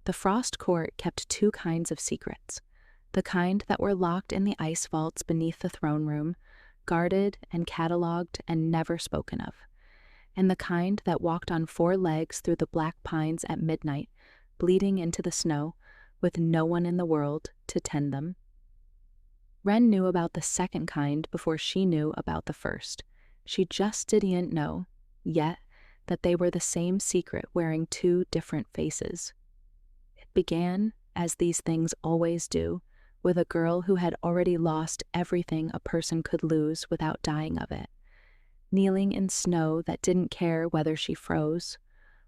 The Frost Court kept two kinds of secrets: the kind that were locked in the ice vaults beneath the throne room, guarded and catalogued and never spoken of, and the kind that walked on four legs through the black pines at midnight, bleeding into the snow, with no one in the world to tend them. Wren knew about the second kind before she knew about the first. She just didn't know, yet, that they were the same secret wearing two different faces. It began, as these things always do, with a girl who had already lost everything a person could lose without dying of it, kneeling in snow that didn't care whether she froze,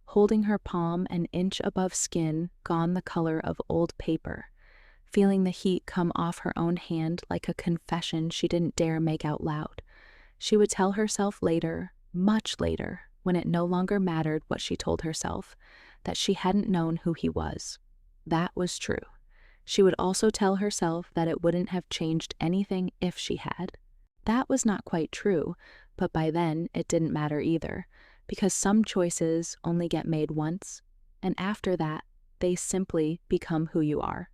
holding her palm an inch above skin gone the color of old paper, feeling the heat come off her own hand like a confession she didn't dare make out loud. She would tell herself later, much later, when it no longer mattered what she told herself, that she hadn't known who he was. That was true. She would also tell herself that it wouldn't have changed anything if she had. That was not quite true, but by then it didn't matter either, because some choices only get made once, and after that, they simply become who you are.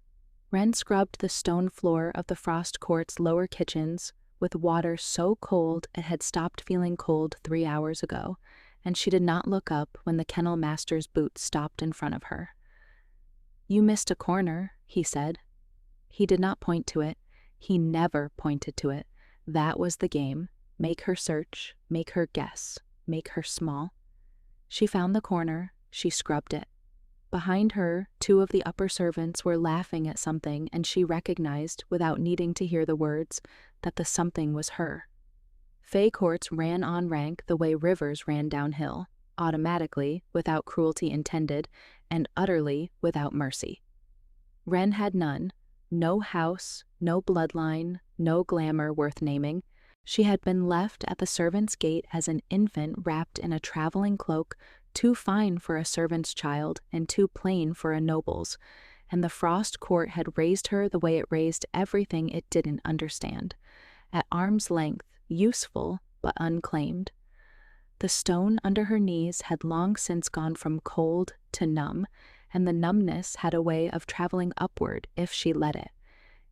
Wren scrubbed the stone floor of the Frost Court's lower kitchens with water so cold it had stopped feeling cold 3 hours ago, and she did not look up when the kennel master's boot stopped in front of her. "You missed a corner," he said. He did not point to it. He never pointed to it. That was the game. Make her search, make her guess, make her small. She found the corner. She scrubbed it. Behind her, two of the upper servants were laughing at something, and she recognized, without needing to hear the words, that the something was her. Fey courts ran on rank the way rivers ran downhill, automatically, without cruelty intended, and utterly without mercy. Wren had none. No house, no bloodline, no glamour worth naming. She had been left at the servant's gate as an infant wrapped in a traveling cloak, too fine for a servant's child and too plain for a noble's, and the Frost Court had raised her the way it raised everything it didn't understand, at arm's length, useful but unclaimed. The stone under her knees had long since gone from cold to numb, and the numbness had a way of traveling upward if she let it,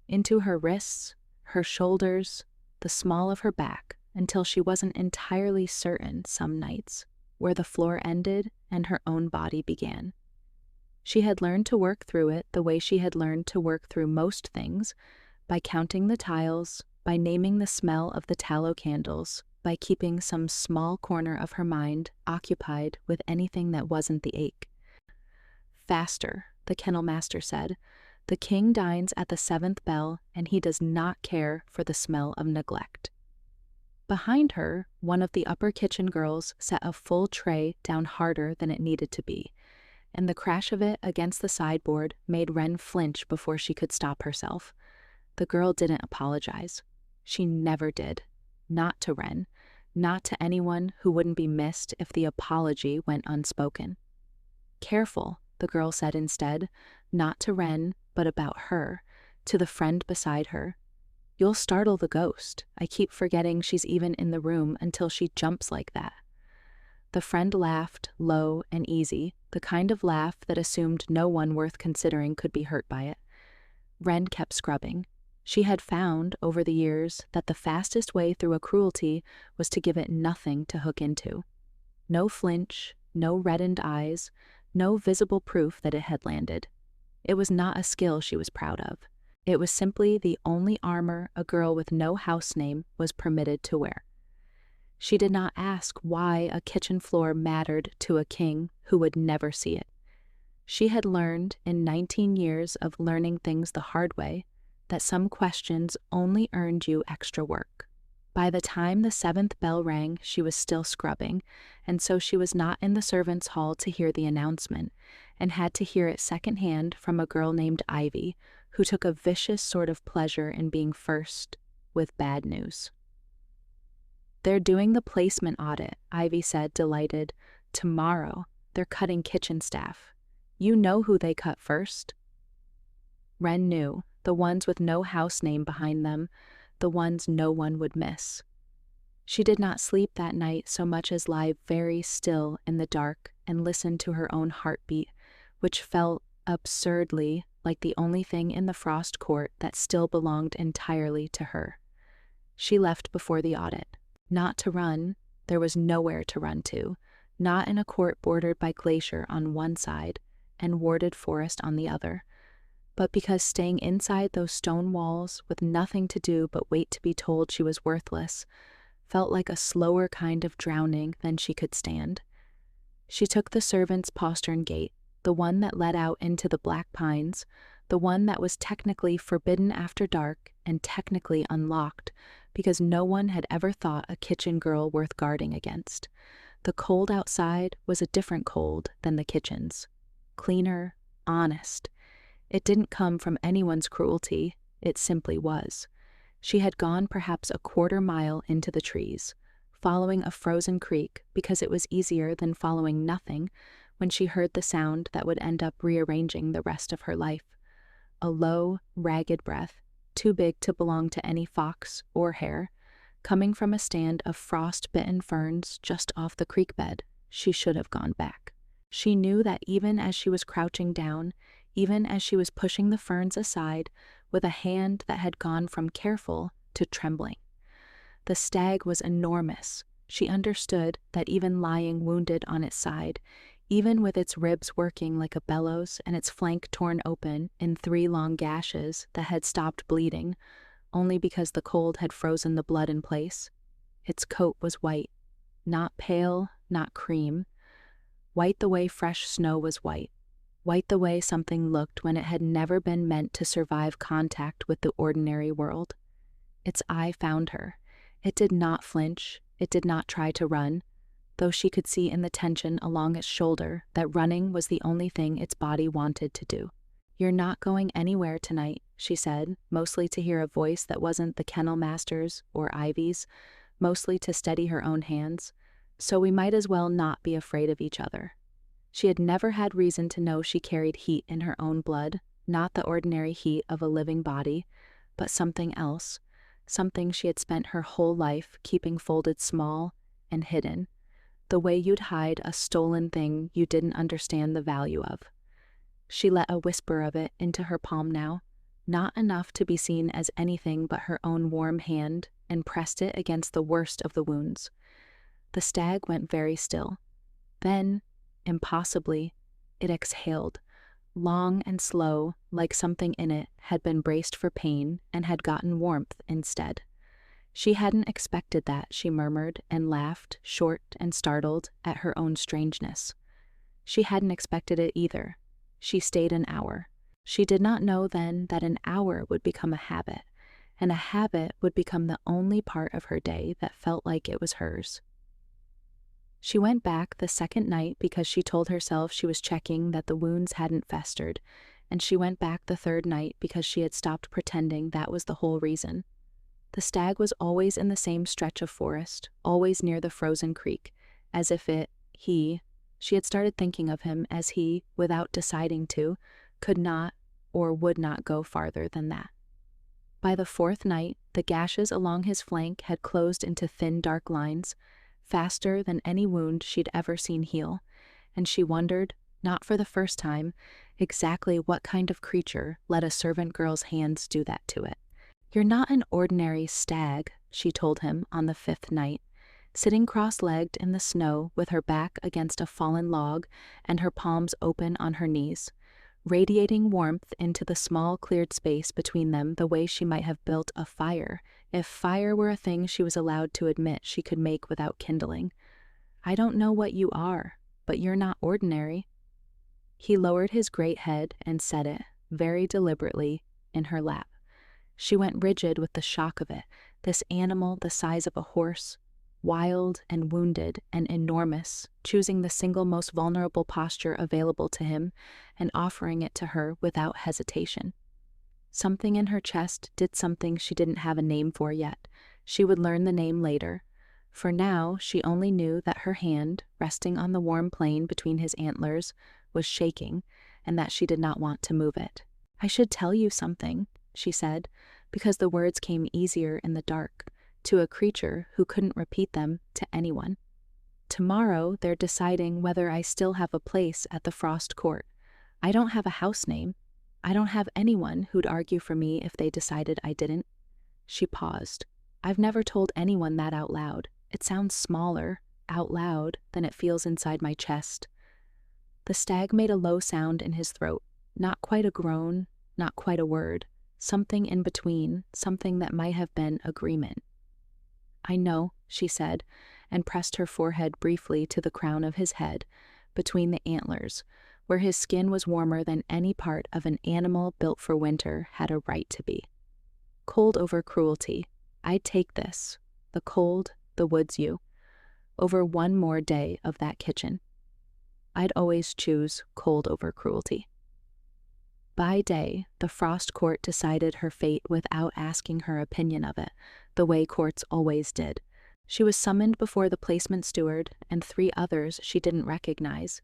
into her wrists, her shoulders, the small of her back, until she wasn't entirely certain some nights where the floor ended and her own body began. She had learned to work through it the way she had learned to work through most things, by counting the tiles, by naming the smell of the tallow candles, by keeping some small corner of her mind occupied with anything that wasn't the ache. "Faster," the kennel master said. "The king dines at the 7th bell, and he does not care for the smell of neglect." Behind her, one of the upper kitchen girls set a full tray down harder than it needed to be, and the crash of it against the sideboard made Wren flinch before she could stop herself. The girl didn't apologize. She never did. Not to Wren. Not to anyone who wouldn't be missed if the apology went unspoken. "Careful," the girl said instead, not to Wren, but about her, to the friend beside her. "You'll startle the ghost. I keep forgetting she's even in the room until she jumps like that." The friend laughed, low and easy, the kind of laugh that assumed no one worth considering could be hurt by it. Wren kept scrubbing. She had found, over the years, that the fastest way through a cruelty was to give it nothing to hook into. No flinch, no reddened eyes, no visible proof that it had landed. It was not a skill she was proud of. It was simply the only armor a girl with no house name was permitted to wear. She did not ask why a kitchen floor mattered to a king who would never see it. She had learned, in 19 years of learning things the hard way, that some questions only earned you extra work. By the time the 7th bell rang, she was still scrubbing, and so she was not in the servants' hall to hear the announcement, and had to hear it secondhand from a girl named Ivy, who took a vicious sort of pleasure in being first with bad news. "They're doing the placement audit," Ivy said, delighted. "Tomorrow. They're cutting kitchen staff. You know who they cut first?" Wren knew, the ones with no house name behind them, the ones no one would miss. She did not sleep that night so much as lie very still in the dark and listen to her own heartbeat, which felt absurdly like the only thing in the frost court that still belonged entirely to her. She left before the audit. Not to run, there was nowhere to run to, not in a court bordered by glacier on one side and warded forest on the other, but because staying inside those stone walls with nothing to do but wait to be told she was worthless felt like a slower kind of drowning than she could stand. She took the servants' postern gate, the one that led out into the black pines, the one that was technically forbidden after dark and technically unlocked because no one had ever thought a kitchen girl worth guarding against. The cold outside was a different cold than the kitchen's. Cleaner, honest. It didn't come from anyone's cruelty, it simply was. She had gone perhaps a quarter mile into the trees, following a frozen creek because it was easier than following nothing, when she heard the sound that would end up rearranging the rest of her life. A low, ragged breath, too big to belong to any fox or hare, coming from a stand of frost-bitten ferns just off the creek bed. She should have gone back. She knew that even as she was crouching down, even as she was pushing the ferns aside with a hand that had gone from careful to trembling. The stag was enormous. She understood that even lying wounded on its side, even with its ribs working like a bellows and its flank torn open in 3 long gashes that had stopped bleeding, only because the cold had frozen the blood in place, its coat was white, not pale, not cream, white the way fresh snow was white, white the way something looked when it had never been meant to survive contact with the ordinary world. Its eye found her. It did not flinch, it did not try to run, though she could see in the tension along its shoulder that running was the only thing its body wanted to do. "You're not going anywhere tonight," she said, mostly to hear a voice that wasn't the kennel master's or Ivy's, mostly to steady her own hands, "so we might as well not be afraid of each other." She had never had reason to know she carried heat in her own blood, not the ordinary heat of a living body, but something else, something she had spent her whole life keeping folded small and hidden, the way you'd hide a stolen thing you didn't understand the value of. She let a whisper of it into her palm now, not enough to be seen as anything but her own warm hand, and pressed it against the worst of the wounds. The stag went very still. Then, impossibly, it exhaled, long and slow, like something in it had been braced for pain and had gotten warmth instead. She hadn't expected that, she murmured and laughed, short and startled at her own strangeness. She hadn't expected it either. She stayed an hour. She did not know then that an hour would become a habit, and a habit would become the only part of her day that felt like it was hers. She went back the second night because she told herself she was checking that the wounds hadn't festered, and she went back the third night because she had stopped pretending that was the whole reason. The stag was always in the same stretch of forest, always near the frozen creek, as if she had started thinking of him as he, without deciding to, could not or would not go farther than that. By the fourth night, the gashes along his flank had closed into thin dark lines, faster than any wound she'd ever seen heal, and she wondered, not for the first time, exactly what kind of creature let a servant girl's hands do that to it. "You're not an ordinary stag," she told him on the 5th night, sitting cross-legged in the snow with her back against a fallen log and her palms open on her knees, radiating warmth into the small cleared space between them the way she might have built a fire, if fire were a thing she was allowed to admit she could make without kindling. "I don't know what you are, but you're not ordinary." He lowered his great head and set it, very deliberately, in her lap. She went rigid with the shock of it, this animal the size of a horse, wild and wounded and enormous, choosing the single most vulnerable posture available to him and offering it to her without hesitation. Something in her chest did something she didn't have a name for yet. She would learn the name later. For now, she only knew that her hand, resting on the warm plain between his antlers, was shaking, and that she did not want to move it. "I should tell you something," she said, because the words came easier in the dark, to a creature who couldn't repeat them to anyone. "Tomorrow they're deciding whether I still have a place at the Frost Court. I don't have a house name. I don't have anyone who'd argue for me if they decided I didn't." She paused. "I've never told anyone that out loud. It sounds smaller, out loud, than it feels inside my chest." The stag made a low sound in his throat, not quite a groan, not quite a word, something in between, something that might have been agreement. "I know," she said, and pressed her forehead briefly to the crown of his head, between the antlers, where his skin was warmer than any part of an animal built for winter had a right to be. "Cold over cruelty. I'd take this, the cold, the woods you, over one more day of that kitchen. I'd always choose cold over cruelty." By day, the Frost Court decided her fate without asking her opinion of it, the way courts always did. She was summoned before the placement steward and 3 others she didn't recognize,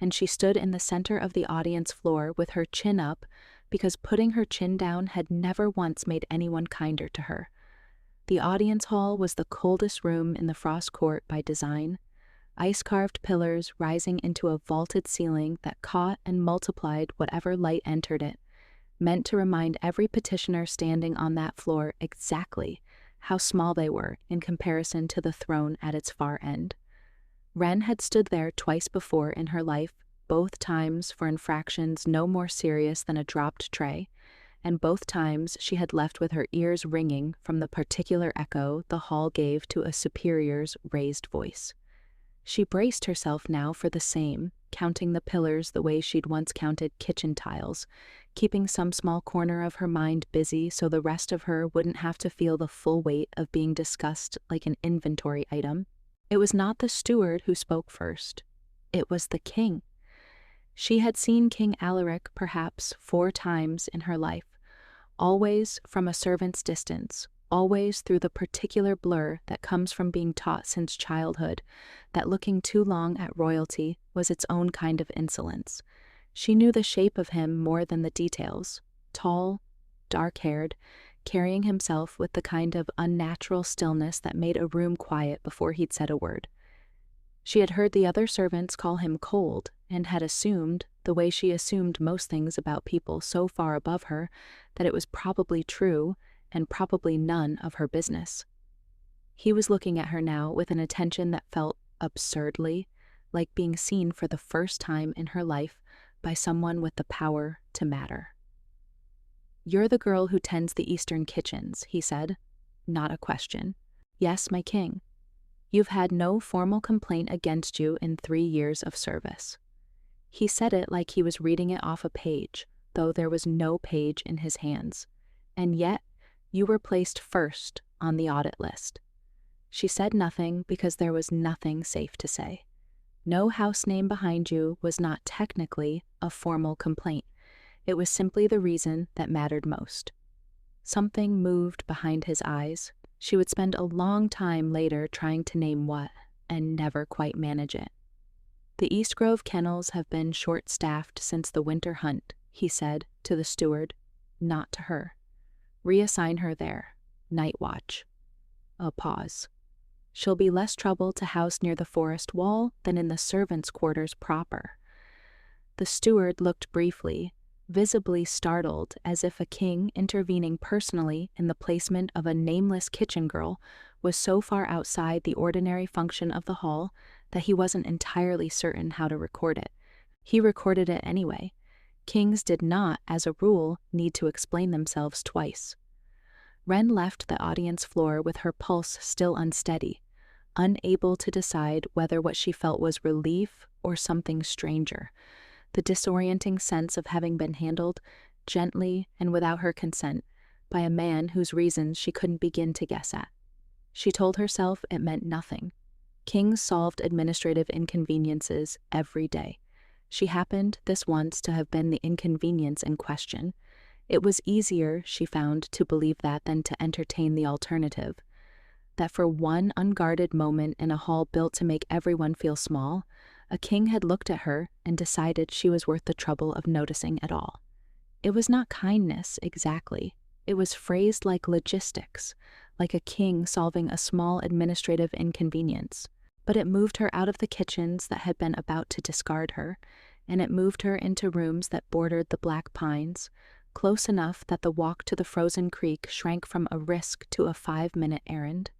and she stood in the center of the audience floor with her chin up because putting her chin down had never once made anyone kinder to her. The audience hall was the coldest room in the Frost Court by design. Ice-carved pillars rising into a vaulted ceiling that caught and multiplied whatever light entered it, meant to remind every petitioner standing on that floor exactly how small they were in comparison to the throne at its far end. Wren had stood there twice before in her life, both times for infractions no more serious than a dropped tray, and both times she had left with her ears ringing from the particular echo the hall gave to a superior's raised voice. She braced herself now for the same, counting the pillars the way she'd once counted kitchen tiles, keeping some small corner of her mind busy so the rest of her wouldn't have to feel the full weight of being discussed like an inventory item. It was not the steward who spoke first. It was the king. She had seen King Alaric perhaps 4 times in her life, always from a servant's distance, always through the particular blur that comes from being taught since childhood that looking too long at royalty was its own kind of insolence. She knew the shape of him more than the details: tall, dark-haired, carrying himself with the kind of unnatural stillness that made a room quiet before he'd said a word. She had heard the other servants call him cold, and had assumed, the way she assumed most things about people so far above her, that it was probably true and probably none of her business. He was looking at her now with an attention that felt absurdly like being seen for the first time in her life by someone with the power to matter. "You're the girl who tends the Eastern kitchens," he said. Not a question. "Yes, my king. You've had no formal complaint against you in 3 years of service." He said it like he was reading it off a page, though there was no page in his hands. "And yet, you were placed first on the audit list." She said nothing because there was nothing safe to say. No house name behind you was not technically a formal complaint. It was simply the reason that mattered most. Something moved behind his eyes. She would spend a long time later trying to name what, and never quite manage it. "The East Grove kennels have been short-staffed since the winter hunt," he said to the steward, not to her. "Reassign her there. Night watch." A pause. "She'll be less trouble to house near the forest wall than in the servants' quarters proper." The steward looked briefly, visibly startled, as if a king intervening personally in the placement of a nameless kitchen girl was so far outside the ordinary function of the hall that he wasn't entirely certain how to record it. He recorded it anyway. Kings did not, as a rule, need to explain themselves twice. Wren left the audience floor with her pulse still unsteady, unable to decide whether what she felt was relief or something stranger, the disorienting sense of having been handled, gently and without her consent, by a man whose reasons she couldn't begin to guess at. She told herself it meant nothing. Kings solved administrative inconveniences every day. She happened, this once, to have been the inconvenience in question. It was easier, she found, to believe that than to entertain the alternative. That for one unguarded moment in a hall built to make everyone feel small, a king had looked at her and decided she was worth the trouble of noticing at all. It was not kindness, exactly. It was phrased like logistics, like a king solving a small administrative inconvenience. But it moved her out of the kitchens that had been about to discard her, and it moved her into rooms that bordered the black pines, close enough that the walk to the frozen creek shrank from a risk to a 5-minute errand.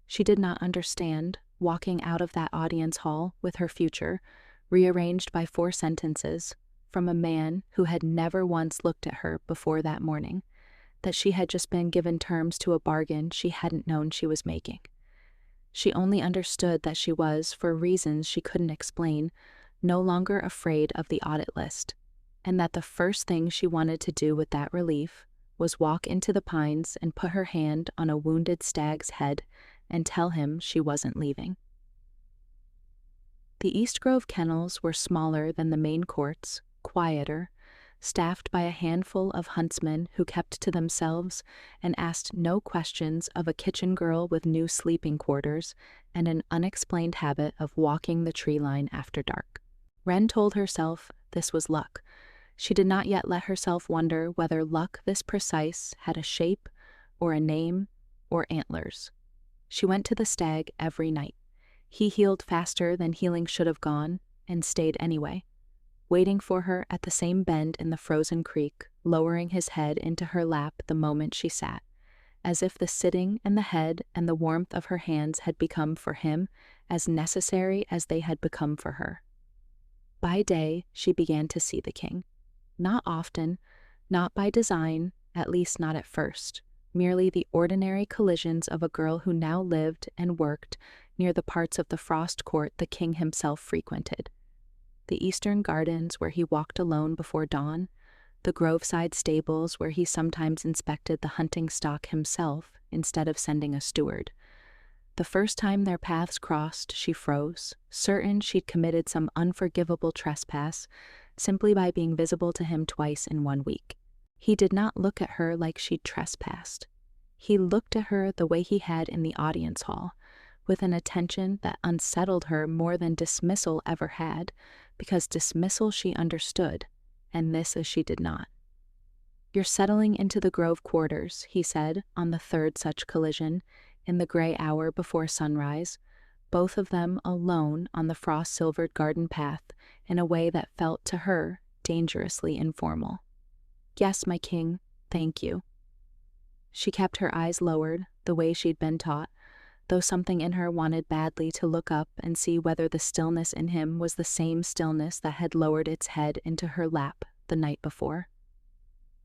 She did not understand, walking out of that audience hall with her future, rearranged by 4 sentences, from a man who had never once looked at her before that morning, that she had just been given terms to a bargain she hadn't known she was making. She only understood that she was, for reasons she couldn't explain, no longer afraid of the audit list, and that the first thing she wanted to do with that relief was walk into the pines and put her hand on a wounded stag's head and tell him she wasn't leaving. The East Grove kennels were smaller than the main courts, quieter, staffed by a handful of huntsmen who kept to themselves and asked no questions of a kitchen girl with new sleeping quarters and an unexplained habit of walking the tree line after dark. Wren told herself this was luck. She did not yet let herself wonder whether luck this precise had a shape or a name or antlers. She went to the Stag every night. He healed faster than healing should have gone and stayed anyway, waiting for her at the same bend in the frozen creek, lowering his head into her lap the moment she sat, as if the sitting and the head and the warmth of her hands had become for him as necessary as they had become for her. By day, she began to see the king. Not often, not by design, at least not at first, merely the ordinary collisions of a girl who now lived and worked near the parts of the Frost Court the king himself frequented. The eastern gardens where he walked alone before dawn, the Groveside stables where he sometimes inspected the hunting stock himself instead of sending a steward. The first time their paths crossed, she froze, certain she'd committed some unforgivable trespass simply by being visible to him twice in 1 week. He did not look at her like she'd trespassed. He looked at her the way he had in the audience hall, with an attention that unsettled her more than dismissal ever had, because dismissal she understood, and this as she did not. "You're settling into the Grove quarters," he said on the third such collision, in the gray hour before sunrise, both of them alone on the frost-silvered garden path in a way that felt to her dangerously informal. "Yes, my king, thank you." She kept her eyes lowered, the way she'd been taught, though something in her wanted badly to look up and see whether the stillness in him was the same stillness that had lowered its head into her lap the night before.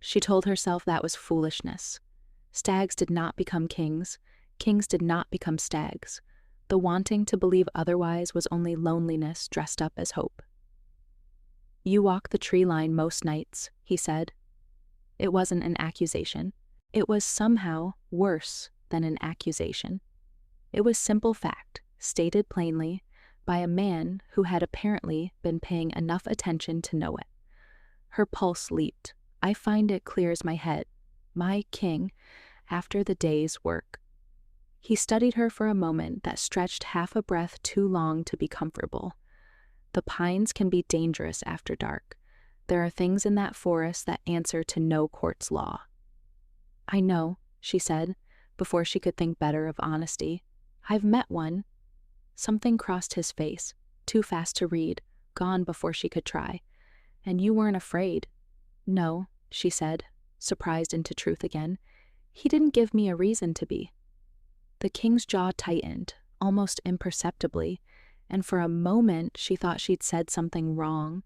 She told herself that was foolishness. Stags did not become kings. Kings did not become stags. The wanting to believe otherwise was only loneliness dressed up as hope. "You walk the tree line most nights," he said. It wasn't an accusation. It was somehow worse than an accusation. It was simple fact, stated plainly, by a man who had apparently been paying enough attention to know it. Her pulse leaped. "I find it clears my head. My king, after the day's work." He studied her for a moment that stretched half a breath too long to be comfortable. The pines can be dangerous after dark. There are things in that forest that answer to no court's law. "I know," she said, before she could think better of honesty. "I've met one." Something crossed his face, too fast to read, gone before she could try. "And you weren't afraid." "No," she said, surprised into truth again. "He didn't give me a reason to be." The king's jaw tightened, almost imperceptibly, and for a moment she thought she'd said something wrong,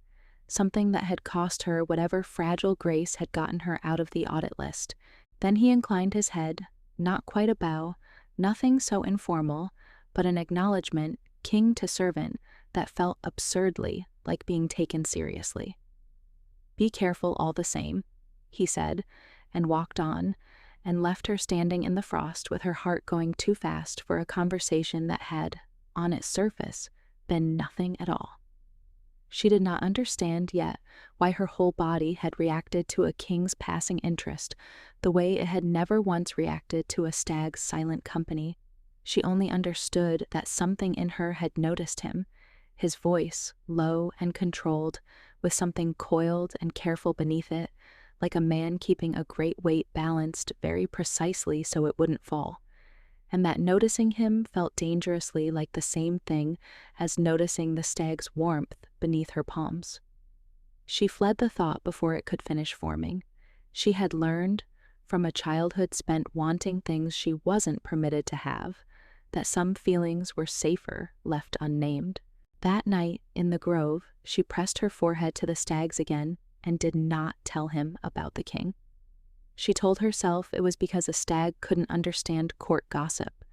something that had cost her whatever fragile grace had gotten her out of the audit list. Then he inclined his head, not quite a bow, nothing so informal, but an acknowledgement, king to servant, that felt absurdly like being taken seriously. "Be careful all the same," he said, and walked on, and left her standing in the frost with her heart going too fast for a conversation that had, on its surface, been nothing at all. She did not understand yet why her whole body had reacted to a king's passing interest the way it had never once reacted to a stag's silent company. She only understood that something in her had noticed him, his voice, low and controlled, with something coiled and careful beneath it, like a man keeping a great weight balanced very precisely so it wouldn't fall, and that noticing him felt dangerously like the same thing as noticing the stag's warmth beneath her palms. She fled the thought before it could finish forming. She had learned, from a childhood spent wanting things she wasn't permitted to have, that some feelings were safer left unnamed. That night, in the grove, she pressed her forehead to the stag's again and did not tell him about the king. She told herself it was because a stag couldn't understand court gossip.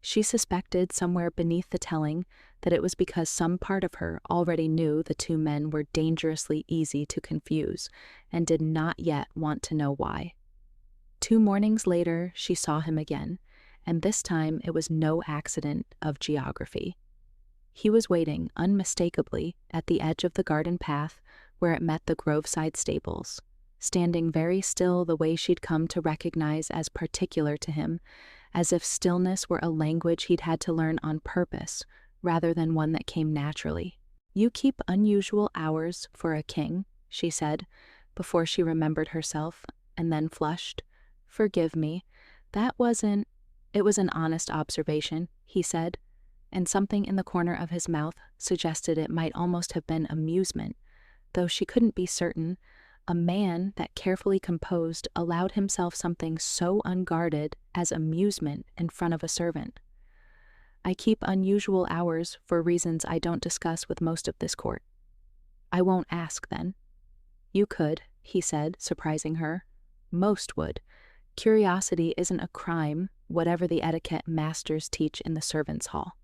She suspected somewhere beneath the telling that it was because some part of her already knew the two men were dangerously easy to confuse and did not yet want to know why. 2 mornings later, she saw him again, and this time it was no accident of geography. He was waiting unmistakably at the edge of the garden path where it met the groveside stables, standing very still the way she'd come to recognize as particular to him, as if stillness were a language he'd had to learn on purpose rather than one that came naturally. "You keep unusual hours for a king," she said, before she remembered herself, and then flushed. "Forgive me. That wasn't—" "It was an honest observation," he said, and something in the corner of his mouth suggested it might almost have been amusement, though she couldn't be certain. A man that carefully composed allowed himself something so unguarded as amusement in front of a servant. "I keep unusual hours for reasons I don't discuss with most of this court." "I won't ask, then." "You could," he said, surprising her. "Most would. Curiosity isn't a crime, whatever the etiquette masters teach in the servants' hall."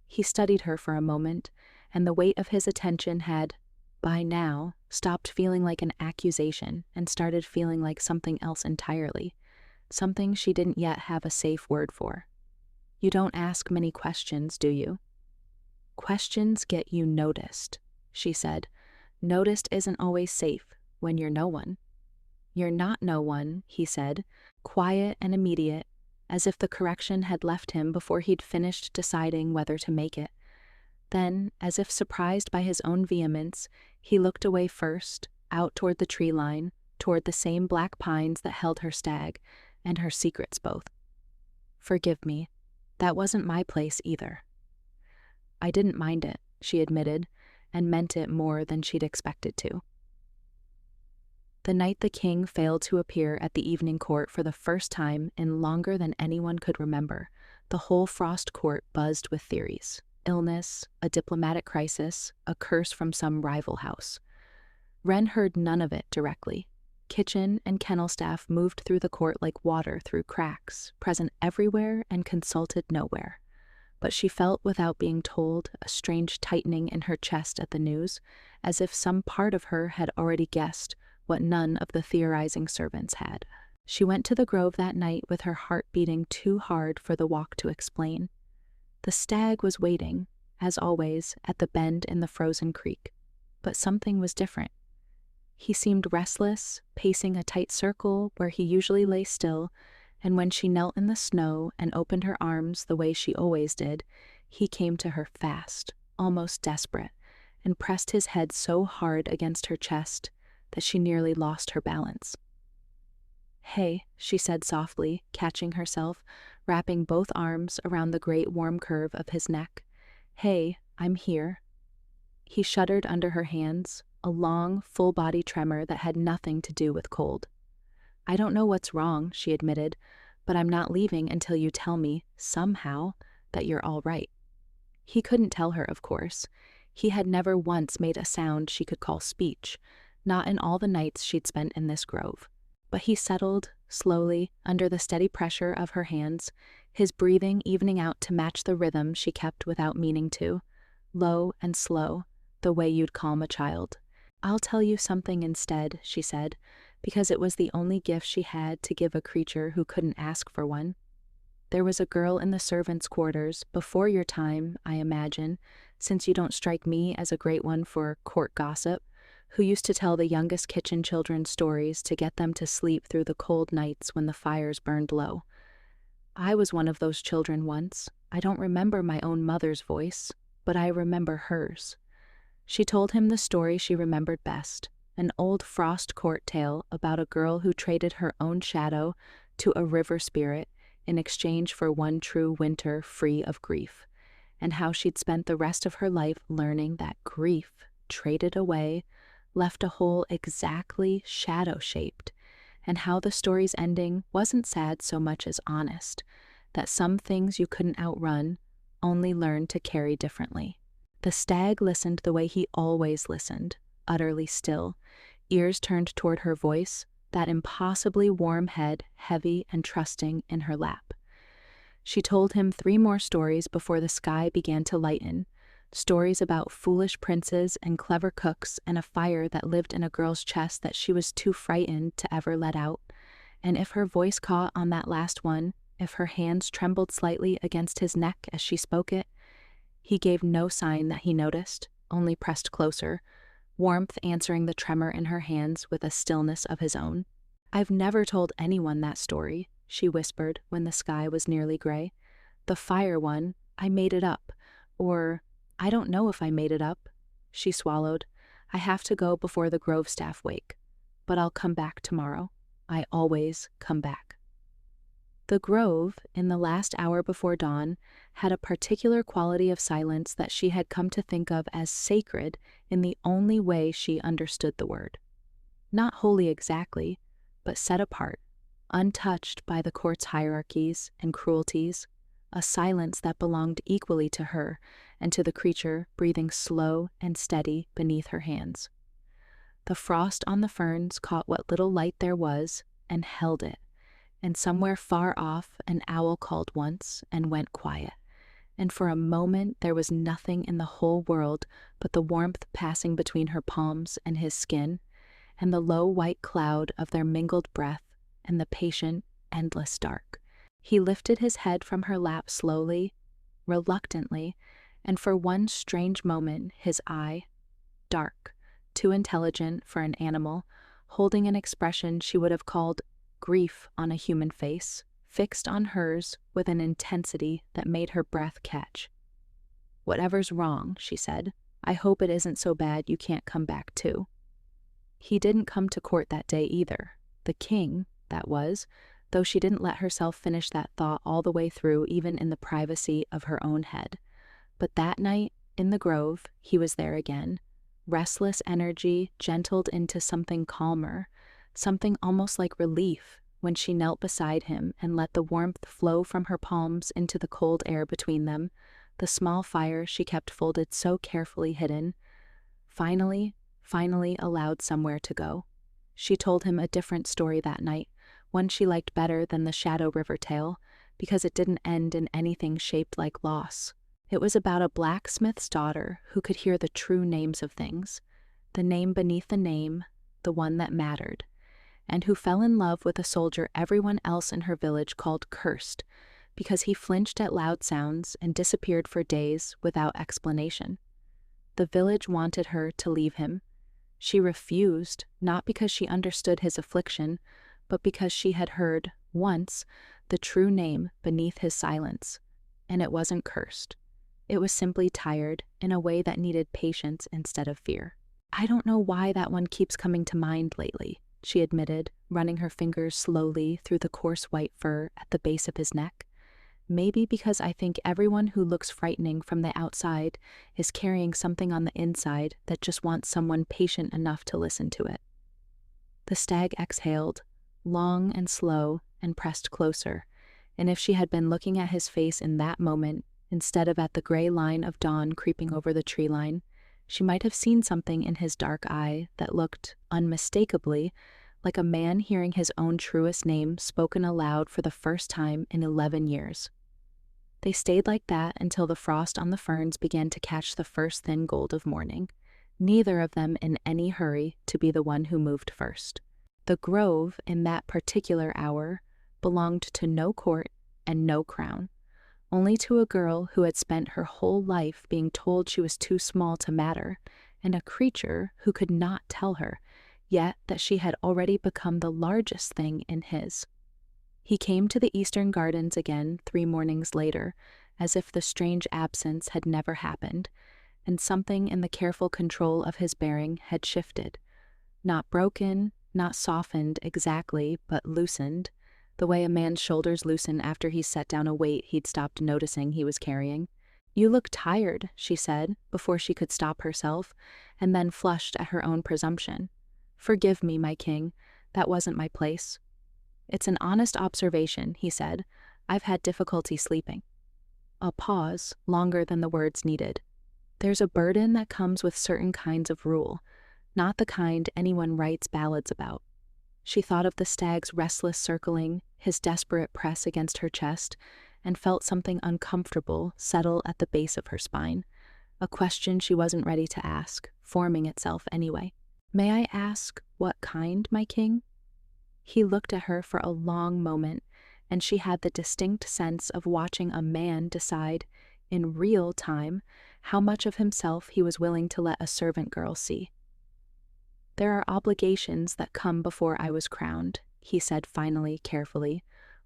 He studied her for a moment, and the weight of his attention had, by now, stopped feeling like an accusation and started feeling like something else entirely, something she didn't yet have a safe word for. "You don't ask many questions, do you?" "Questions get you noticed," she said. "Noticed isn't always safe when you're no one." "You're not no one," he said, quiet and immediate, as if the correction had left him before he'd finished deciding whether to make it. Then, as if surprised by his own vehemence, he looked away first, out toward the tree line, toward the same black pines that held her stag, and her secrets both. "Forgive me. That wasn't my place either." "I didn't mind it," she admitted, and meant it more than she'd expected to. The night the king failed to appear at the evening court for the first time in longer than anyone could remember, the whole Frost court buzzed with theories. Illness, a diplomatic crisis, a curse from some rival house. Wren heard none of it directly. Kitchen and kennel staff moved through the court like water through cracks, present everywhere and consulted nowhere. But she felt, without being told, a strange tightening in her chest at the news, as if some part of her had already guessed what none of the theorizing servants had. She went to the grove that night with her heart beating too hard for the walk to explain. The stag was waiting, as always, at the bend in the frozen creek, but something was different. He seemed restless, pacing a tight circle where he usually lay still, and when she knelt in the snow and opened her arms the way she always did, he came to her fast, almost desperate, and pressed his head so hard against her chest that she nearly lost her balance. "Hey," she said softly, catching herself, wrapping both arms around the great warm curve of his neck. "Hey, I'm here." He shuddered under her hands, a long, full-body tremor that had nothing to do with cold. "I don't know what's wrong," she admitted, "but I'm not leaving until you tell me, somehow, that you're all right." He couldn't tell her, of course. He had never once made a sound she could call speech, not in all the nights she'd spent in this grove. But he settled, slowly, under the steady pressure of her hands, his breathing evening out to match the rhythm she kept without meaning to, low and slow, the way you'd calm a child. "I'll tell you something instead," she said, because it was the only gift she had to give a creature who couldn't ask for one. "There was a girl in the servants' quarters, before your time, I imagine, since you don't strike me as a great one for court gossip, who used to tell the youngest kitchen children stories to get them to sleep through the cold nights when the fires burned low. I was one of those children once. I don't remember my own mother's voice, but I remember hers." She told him the story she remembered best, an old Frost court tale about a girl who traded her own shadow to a river spirit in exchange for one true winter free of grief, and how she'd spent the rest of her life learning that grief, traded away, left a hole exactly shadow-shaped, and how the story's ending wasn't sad so much as honest, that some things you couldn't outrun only learn to carry differently. The stag listened the way he always listened, utterly still, ears turned toward her voice, that impossibly warm head heavy and trusting in her lap. She told him 3 more stories before the sky began to lighten, stories about foolish princes and clever cooks and a fire that lived in a girl's chest that she was too frightened to ever let out. And if her voice caught on that last one, if her hands trembled slightly against his neck as she spoke it, he gave no sign that he noticed, only pressed closer, warmth answering the tremor in her hands with a stillness of his own. "I've never told anyone that story," she whispered when the sky was nearly gray. "The fire one, I made it up. Or, I don't know if I made it up." She swallowed. "I have to go before the Grove staff wake. But I'll come back tomorrow. I always come back." The Grove, in the last hour before dawn, had a particular quality of silence that she had come to think of as sacred in the only way she understood the word. Not holy exactly, but set apart, untouched by the court's hierarchies and cruelties, a silence that belonged equally to her and to the creature breathing slow and steady beneath her hands. The frost on the ferns caught what little light there was and held it, and somewhere far off an owl called once and went quiet, and for a moment there was nothing in the whole world but the warmth passing between her palms and his skin, and the low white cloud of their mingled breath and the patient, endless dark. He lifted his head from her lap slowly, reluctantly, and for one strange moment his eye, dark, too intelligent for an animal, holding an expression she would have called grief on a human face, fixed on hers with an intensity that made her breath catch. "Whatever's wrong," she said, "I hope it isn't so bad you can't come back too." He didn't come to court that day either. The king, that was, though she didn't let herself finish that thought all the way through even in the privacy of her own head. But that night, in the Grove, he was there again. Restless energy gentled into something calmer, something almost like relief, when she knelt beside him and let the warmth flow from her palms into the cold air between them, the small fire she kept folded so carefully hidden. Finally allowed somewhere to go. She told him a different story that night, one she liked better than the Shadow River tale, because it didn't end in anything shaped like loss. It was about a blacksmith's daughter who could hear the true names of things, the name beneath the name, the one that mattered, and who fell in love with a soldier everyone else in her village called Cursed, because he flinched at loud sounds and disappeared for days without explanation. The village wanted her to leave him. She refused, not because she understood his affliction, but because she had heard, once, the true name beneath his silence. And it wasn't Cursed. It was simply tired in a way that needed patience instead of fear. "I don't know why that one keeps coming to mind lately," she admitted, running her fingers slowly through the coarse white fur at the base of his neck. "Maybe because I think everyone who looks frightening from the outside is carrying something on the inside that just wants someone patient enough to listen to it." The stag exhaled, long and slow, and pressed closer, and if she had been looking at his face in that moment, instead of at the gray line of dawn creeping over the tree line, she might have seen something in his dark eye that looked, unmistakably, like a man hearing his own truest name spoken aloud for the first time in 11 years. They stayed like that until the frost on the ferns began to catch the first thin gold of morning, neither of them in any hurry to be the one who moved first. The Grove, in that particular hour, belonged to no court and no crown, only to a girl who had spent her whole life being told she was too small to matter, and a creature who could not tell her, yet that she had already become the largest thing in his. He came to the eastern gardens again 3 mornings later, as if the strange absence had never happened, and something in the careful control of his bearing had shifted. Not broken, not softened exactly, but loosened, the way a man's shoulders loosen after he's set down a weight he'd stopped noticing he was carrying. "You look tired," she said, before she could stop herself, and then flushed at her own presumption. "Forgive me, my king. That wasn't my place." "It's an honest observation," he said. "I've had difficulty sleeping." A pause, longer than the words needed. "There's a burden that comes with certain kinds of rule, not the kind anyone writes ballads about." She thought of the stag's restless circling, his desperate press against her chest, and felt something uncomfortable settle at the base of her spine. A question she wasn't ready to ask, forming itself anyway. "May I ask, what kind, my king?" He looked at her for a long moment, and she had the distinct sense of watching a man decide, in real time, how much of himself he was willing to let a servant girl see. "There are obligations that come before I was crowned," he said finally, carefully.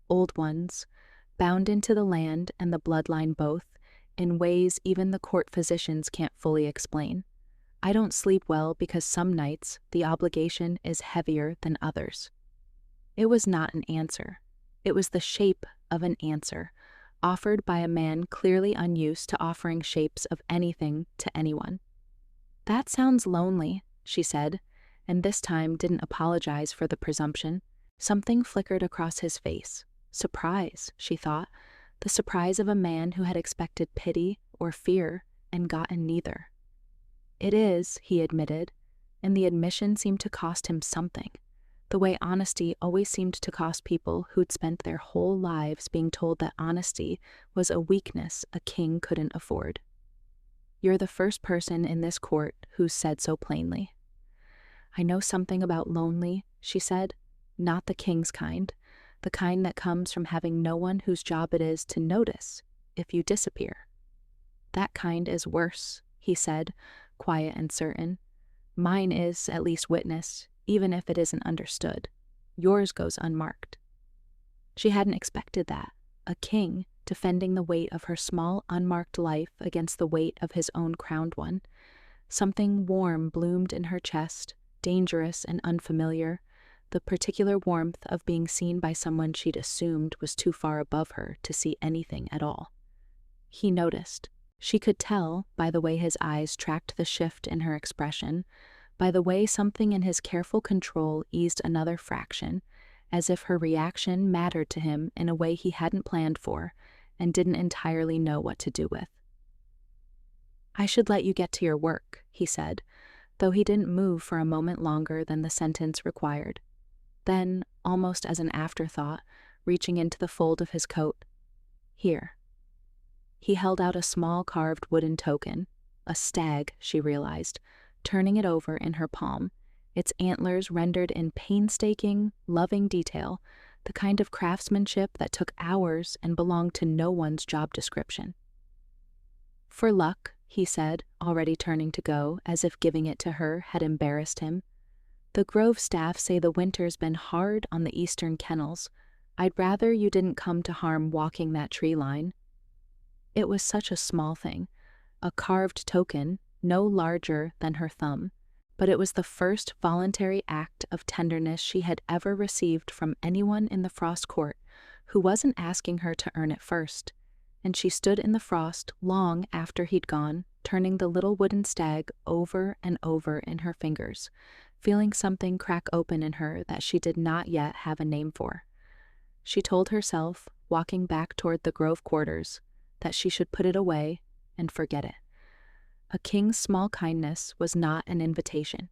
"Old ones, bound into the land and the bloodline both, in ways even the court physicians can't fully explain. I don't sleep well because some nights the obligation is heavier than others." It was not an answer. It was the shape of an answer, offered by a man clearly unused to offering shapes of anything to anyone. "That sounds lonely," she said, and this time didn't apologize for the presumption. Something flickered across his face. Surprise, she thought, the surprise of a man who had expected pity or fear and gotten neither. "It is," he admitted, and the admission seemed to cost him something, the way honesty always seemed to cost people who'd spent their whole lives being told that honesty was a weakness a king couldn't afford. "You're the first person in this court who's said so plainly." "I know something about lonely," she said, "not the king's kind, the kind that comes from having no one whose job it is to notice if you disappear." "That kind is worse," he said, quiet and certain. "Mine is at least witness, even if it isn't understood. Yours goes unmarked." She hadn't expected that. A king defending the weight of her small, unmarked life against the weight of his own crowned one. Something warm bloomed in her chest, dangerous and unfamiliar, the particular warmth of being seen by someone she'd assumed was too far above her to see anything at all. He noticed. She could tell by the way his eyes tracked the shift in her expression, by the way something in his careful control eased another fraction, as if her reaction mattered to him in a way he hadn't planned for and didn't entirely know what to do with. "I should let you get to your work," he said, though he didn't move for a moment longer than the sentence required. Then, almost as an afterthought, reaching into the fold of his coat, "Here." He held out a small carved wooden token, a stag, she realized, turning it over in her palm, its antlers rendered in painstaking, loving detail, the kind of craftsmanship that took hours and belonged to no one's job description. "For luck," he said, already turning to go, as if giving it to her had embarrassed him. "The Grove staff say the winter's been hard on the eastern kennels. I'd rather you didn't come to harm walking that tree line." It was such a small thing, a carved token, no larger than her thumb, but it was the first voluntary act of tenderness she had ever received from anyone in the Frost Court who wasn't asking her to earn it first, and she stood in the frost long after he'd gone, turning the little wooden stag over and over in her fingers, feeling something crack open in her that she did not yet have a name for. She told herself, walking back toward the Grove quarters, that she should put it away and forget it. A king's small kindness was not an invitation.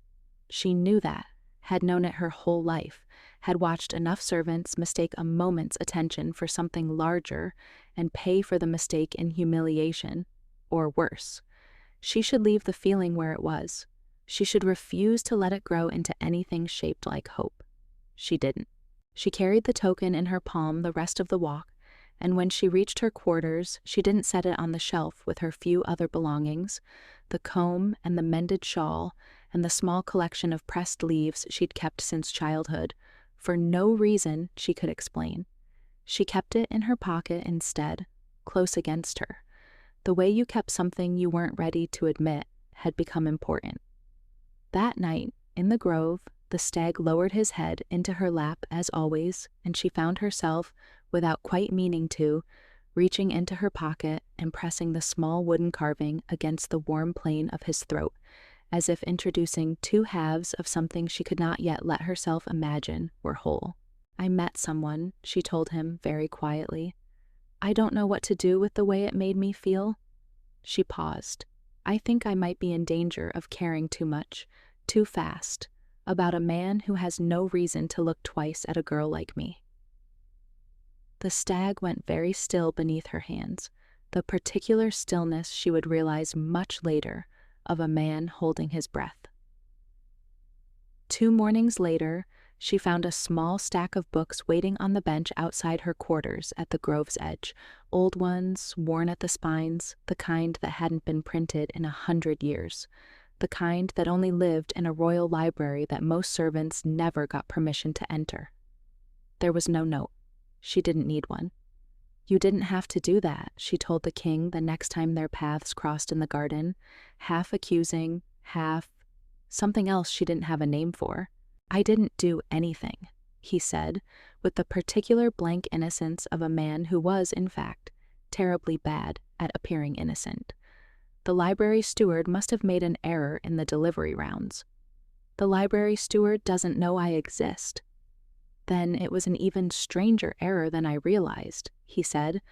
She knew that, had known it her whole life, had watched enough servants mistake a moment's attention for something larger and pay for the mistake in humiliation, or worse. She should leave the feeling where it was. She should refuse to let it grow into anything shaped like hope. She didn't. She carried the token in her palm the rest of the walk, and when she reached her quarters, she didn't set it on the shelf with her few other belongings, the comb and the mended shawl and the small collection of pressed leaves she'd kept since childhood, for no reason she could explain. She kept it in her pocket instead, close against her. The way you kept something you weren't ready to admit had become important. That night, in the grove, the stag lowered his head into her lap as always, and she found herself, without quite meaning to, reaching into her pocket and pressing the small wooden carving against the warm plane of his throat, as if introducing two halves of something she could not yet let herself imagine were whole. "I met someone," she told him very quietly. "I don't know what to do with the way it made me feel." She paused. "I think I might be in danger of caring too much, too fast, about a man who has no reason to look twice at a girl like me." The stag went very still beneath her hands, the particular stillness she would realize much later of a man holding his breath. 2 mornings later, she found a small stack of books waiting on the bench outside her quarters at the grove's edge, old ones, worn at the spines, the kind that hadn't been printed in 100 years, the kind that only lived in a royal library that most servants never got permission to enter. There was no note. She didn't need one. "You didn't have to do that," she told the king the next time their paths crossed in the garden, half accusing, half something else she didn't have a name for. "I didn't do anything," he said, with the particular blank innocence of a man who was, in fact, terribly bad at appearing innocent. The library steward must have made an error in the delivery rounds. "The library steward doesn't know I exist." "Then it was an even stranger error than I realized," he said,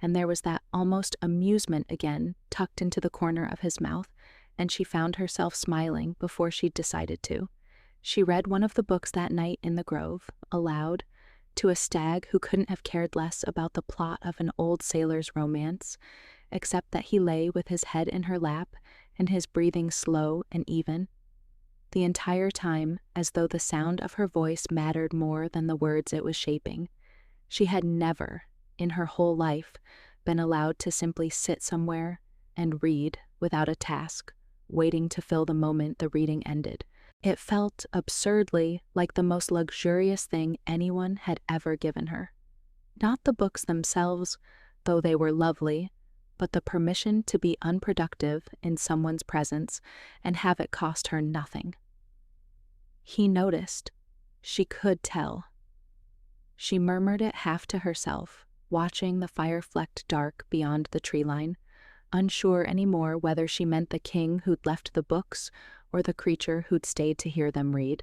and there was that almost amusement again tucked into the corner of his mouth, and she found herself smiling before she'd decided to. She read one of the books that night in the grove, aloud, to a stag who couldn't have cared less about the plot of an old sailor's romance, except that he lay with his head in her lap and his breathing slow and even. The entire time, as though the sound of her voice mattered more than the words it was shaping. She had never, in her whole life, been allowed to simply sit somewhere and read without a task, waiting to fill the moment the reading ended. It felt absurdly like the most luxurious thing anyone had ever given her. Not the books themselves, though they were lovely, but the permission to be unproductive in someone's presence and have it cost her nothing. He noticed. She could tell. She murmured it half to herself, watching the fire-flecked dark beyond the tree line, unsure anymore whether she meant the king who'd left the books or the creature who'd stayed to hear them read.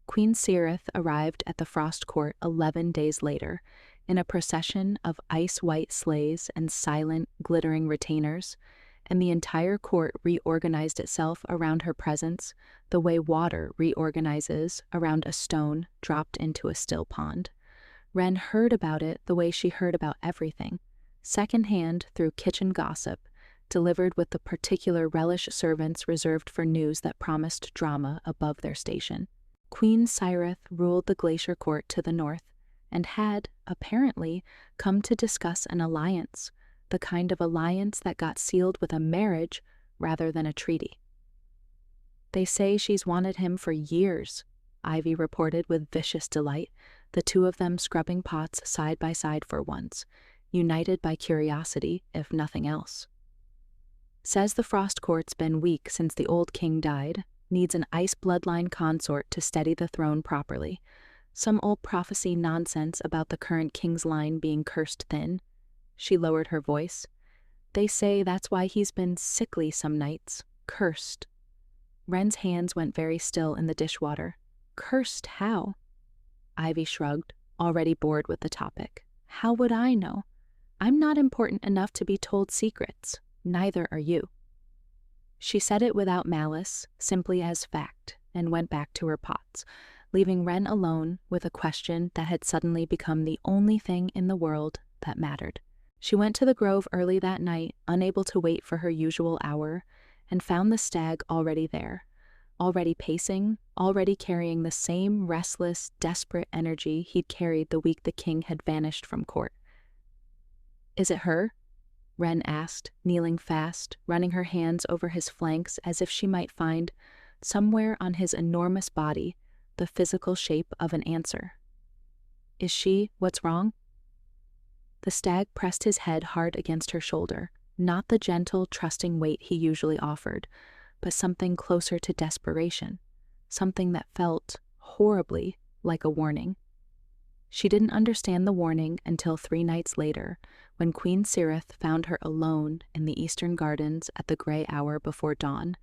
Queen Seirith arrived at the Frost Court 11 days later, in a procession of ice-white sleighs and silent, glittering retainers, and the entire court reorganized itself around her presence the way water reorganizes around a stone dropped into a still pond. Wren heard about it the way she heard about everything, secondhand through kitchen gossip, delivered with the particular relish servants reserved for news that promised drama above their station. Queen Seirith ruled the glacier court to the north, and had, apparently, come to discuss an alliance, the kind of alliance that got sealed with a marriage rather than a treaty. "They say she's wanted him for years," Ivy reported with vicious delight, the two of them scrubbing pots side by side for once, united by curiosity, if nothing else. "Says the Frost Court's been weak since the old king died, needs an ice bloodline consort to steady the throne properly. Some old prophecy nonsense about the current king's line being cursed thin." She lowered her voice. "They say that's why he's been sickly some nights. Cursed." Wren's hands went very still in the dishwater. "Cursed how?" Ivy shrugged, already bored with the topic. "How would I know? I'm not important enough to be told secrets. Neither are you." She said it without malice, simply as fact, and went back to her pots, leaving Wren alone with a question that had suddenly become the only thing in the world that mattered. She went to the grove early that night, unable to wait for her usual hour, and found the stag already there, already pacing, already carrying the same restless, desperate energy he'd carried the week the king had vanished from court. "Is it her?" Wren asked, kneeling fast, running her hands over his flanks as if she might find, somewhere on his enormous body, the physical shape of an answer. "Is she what's wrong?" The stag pressed his head hard against her shoulder, not the gentle, trusting weight he usually offered, but something closer to desperation, something that felt, horribly, like a warning. She didn't understand the warning until 3 nights later, when Queen Cirith found her alone in the eastern gardens at the gray hour before dawn,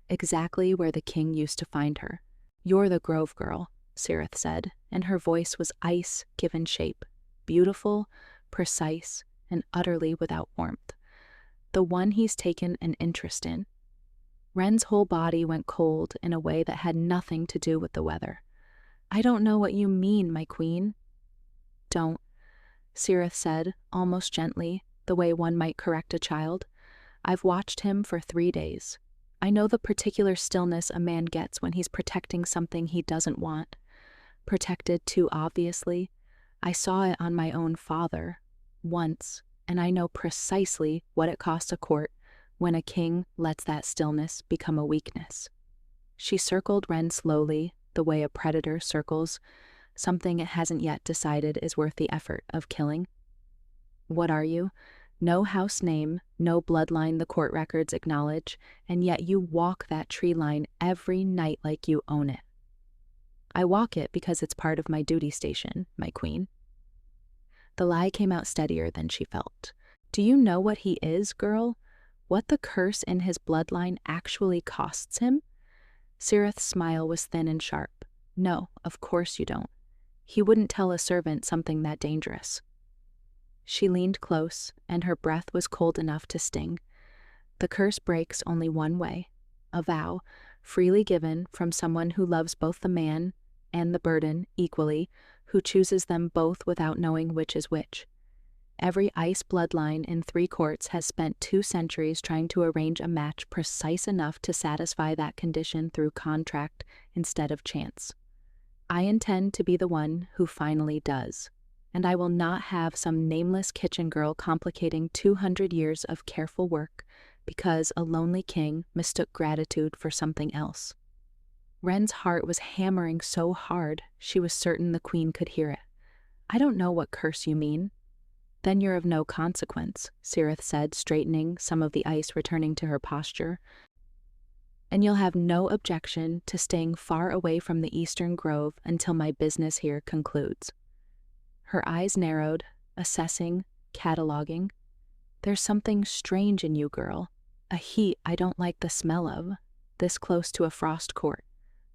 exactly where the king used to find her. "You're the Grove girl," Cirith said, and her voice was ice given shape, beautiful, precise, and utterly without warmth. "The one he's taken an interest in." Wren's whole body went cold in a way that had nothing to do with the weather. "I don't know what you mean, my queen." "Don't," Cirith said, almost gently, the way one might correct a child. "I've watched him for 3 days. I know the particular stillness a man gets when he's protecting something he doesn't want. Protected too obviously. I saw it on my own father, once, and I know precisely what it costs a court when a king lets that stillness become a weakness." She circled Wren slowly, the way a predator circles something it hasn't yet decided is worth the effort of killing. "What are you? No house name, no bloodline the court records acknowledge, and yet you walk that tree line every night like you own it." "I walk it because it's part of my duty station, my queen." The lie came out steadier than she felt. "Do you know what he is, girl? What the curse in his bloodline actually costs him?" Cirith's smile was thin and sharp. "No, of course you don't. He wouldn't tell a servant something that dangerous." She leaned close, and her breath was cold enough to sting. "The curse breaks only one way, a vow, freely given from someone who loves both the man and the burden equally, who chooses them both without knowing which is which. Every ice bloodline in 3 courts has spent 2 centuries trying to arrange a match precise enough to satisfy that condition through contract instead of chance. I intend to be the one who finally does, and I will not have some nameless kitchen girl complicating 200 years of careful work because a lonely king mistook gratitude for something else." Wren's heart was hammering so hard she was certain the queen could hear it. "I don't know what curse you mean." "Then you're of no consequence," Cirith said, straightening some of the ice returning to her posture. "And you'll have no objection to staying far away from the eastern grove until my business here concludes." Her eyes narrowed, assessing, cataloging. "There's something strange in you, girl. A heat I don't like the smell of, this close to a frost court.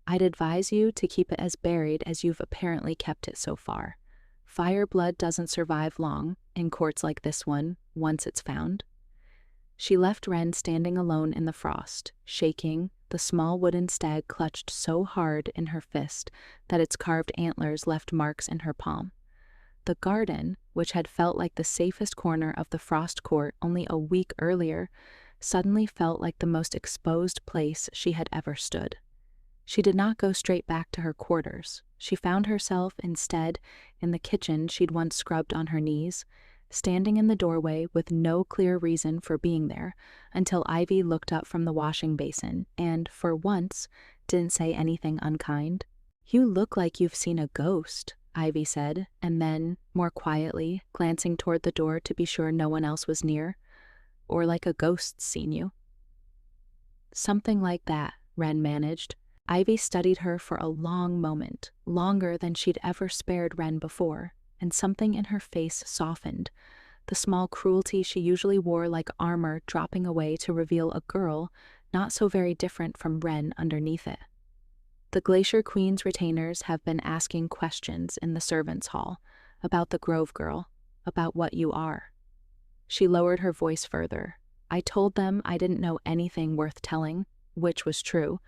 I'd advise you to keep it as buried as you've apparently kept it so far. Fire blood doesn't survive long in courts like this one, once it's found." She left Wren standing alone in the frost, shaking, the small wooden stag clutched so hard in her fist that its carved antlers left marks in her palm. The garden, which had felt like the safest corner of the frost court only a week earlier, suddenly felt like the most exposed place she had ever stood. She did not go straight back to her quarters. She found herself, instead, in the kitchen she'd once scrubbed on her knees, standing in the doorway with no clear reason for being there, until Ivy looked up from the washing basin and, for once, didn't say anything unkind. "You look like you've seen a ghost," Ivy said, and then, more quietly, glancing toward the door to be sure no one else was near, "Or like a ghost's seen you." "Something like that," Wren managed. Ivy studied her for a long moment, longer than she'd ever spared Wren before, and something in her face softened, the small cruelty she usually wore like armor dropping away to reveal a girl not so very different from Wren underneath it. "The Glacier Queen's retainers have been asking questions in the servants' hall about the Grove girl, about what you are." She lowered her voice further. "I told them I didn't know anything worth telling," which was true,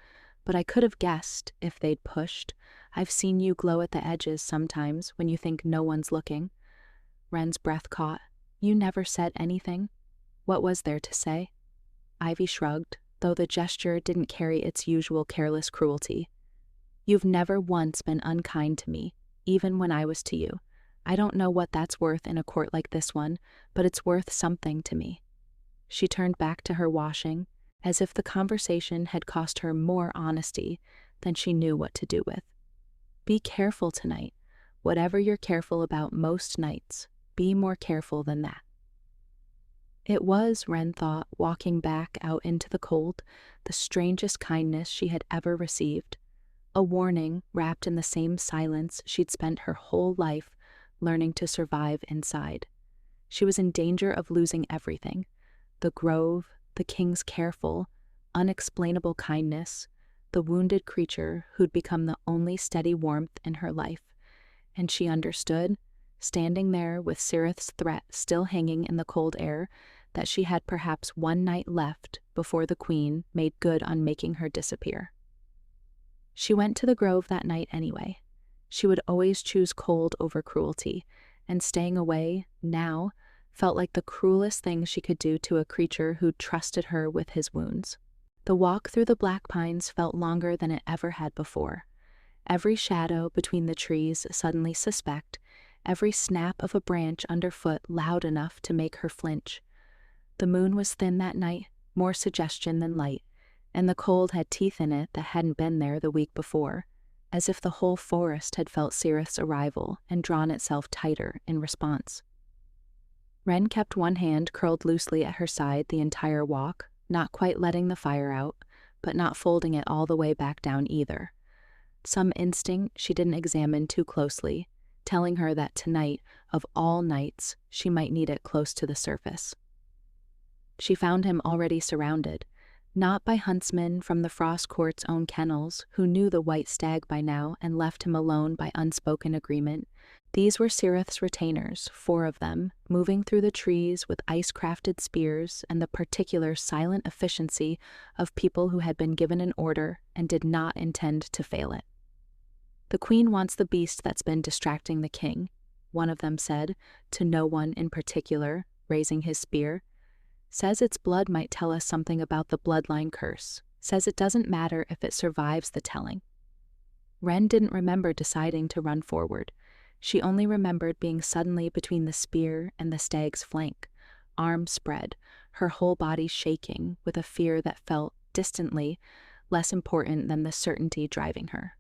"but I could have guessed if they'd pushed. I've seen you glow at the edges sometimes when you think no one's looking." Wren's breath caught. "You never said anything. What was there to say?" Ivy shrugged, though the gesture didn't carry its usual careless cruelty. "You've never once been unkind to me, even when I was to you. I don't know what that's worth in a court like this one, but it's worth something to me." She turned back to her washing, as if the conversation had cost her more honesty than she knew what to do with. "Be careful tonight. Whatever you're careful about most nights, be more careful than that." It was, Wren thought, walking back out into the cold, the strangest kindness she had ever received. A warning wrapped in the same silence she'd spent her whole life learning to survive inside. She was in danger of losing everything: the grove, the king's careful, unexplainable kindness, the wounded creature who'd become the only steady warmth in her life. And she understood, standing there with Sirith's threat still hanging in the cold air, that she had perhaps one night left before the queen made good on making her disappear. She went to the grove that night anyway. She would always choose cold over cruelty, and staying away, now, felt like the cruelest thing she could do to a creature who'd trusted her with his wounds. The walk through the black pines felt longer than it ever had before. Every shadow between the trees suddenly suspect, every snap of a branch underfoot loud enough to make her flinch. The moon was thin that night, more suggestion than light, and the cold had teeth in it that hadn't been there the week before, as if the whole forest had felt Sirith's arrival and drawn itself tighter in response. Wren kept one hand curled loosely at her side the entire walk, not quite letting the fire out, but not folding it all the way back down either. Some instinct she didn't examine too closely, telling her that tonight, of all nights, she might need it close to the surface. She found him already surrounded, not by huntsmen from the Frost Court's own kennels who knew the white stag by now and left him alone by unspoken agreement. These were Sirith's retainers, 4 of them, moving through the trees with ice-crafted spears and the particular silent efficiency of people who had been given an order and did not intend to fail it. "The queen wants the beast that's been distracting the king," one of them said, to no one in particular, raising his spear. "Says its blood might tell us something about the bloodline curse. Says it doesn't matter if it survives the telling." Wren didn't remember deciding to run forward. She only remembered being suddenly between the spear and the stag's flank, arms spread, her whole body shaking with a fear that felt, distantly, less important than the certainty driving her.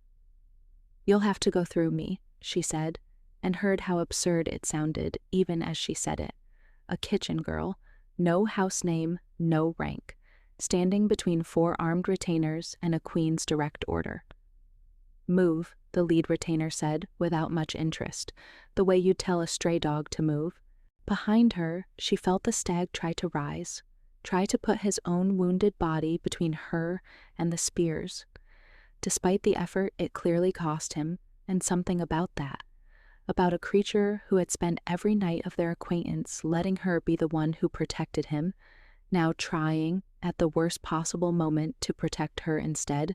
"You'll have to go through me," she said, and heard how absurd it sounded even as she said it. A kitchen girl, no house name, no rank, standing between 4 armed retainers and a queen's direct order. "Move," the lead retainer said, without much interest, the way you'd tell a stray dog to move. Behind her, she felt the stag try to rise, try to put his own wounded body between her and the spears. Despite the effort it clearly cost him, and something about that, about a creature who had spent every night of their acquaintance letting her be the one who protected him, now trying, at the worst possible moment, to protect her instead,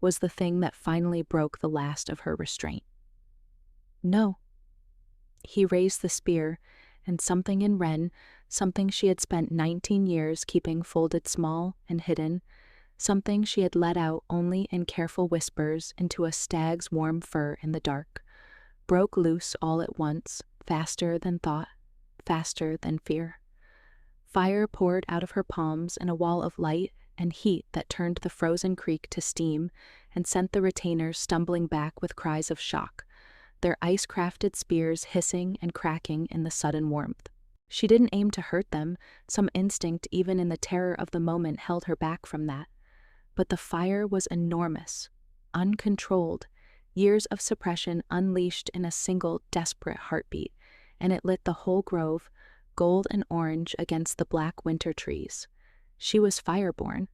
was the thing that finally broke the last of her restraint. "No." He raised the spear, and something in Wren, something she had spent 19 years keeping folded small and hidden, something she had let out only in careful whispers into a stag's warm fur in the dark, broke loose all at once, faster than thought, faster than fear. Fire poured out of her palms in a wall of light and heat that turned the frozen creek to steam and sent the retainers stumbling back with cries of shock, their ice-crafted spears hissing and cracking in the sudden warmth. She didn't aim to hurt them, some instinct even in the terror of the moment held her back from that. But the fire was enormous, uncontrolled, years of suppression unleashed in a single desperate heartbeat, and it lit the whole grove, gold and orange against the black winter trees. She was fireborn.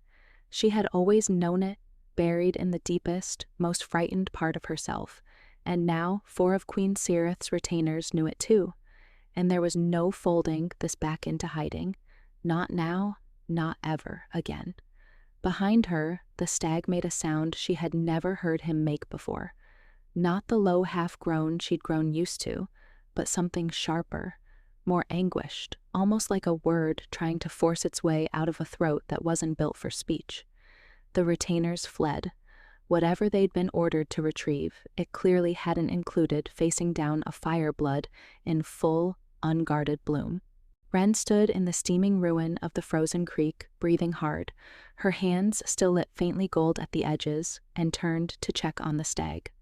She had always known it, buried in the deepest, most frightened part of herself, and now 4 of Queen Sirith's retainers knew it too, and there was no folding this back into hiding, not now, not ever again. Behind her, the stag made a sound she had never heard him make before, not the low half-groan she'd grown used to, but something sharper, more anguished, almost like a word trying to force its way out of a throat that wasn't built for speech. The retainers fled. Whatever they'd been ordered to retrieve, it clearly hadn't included facing down a fire-blood in full, unguarded bloom. Wren stood in the steaming ruin of the frozen creek, breathing hard, her hands still lit faintly gold at the edges, and turned to check on the stag.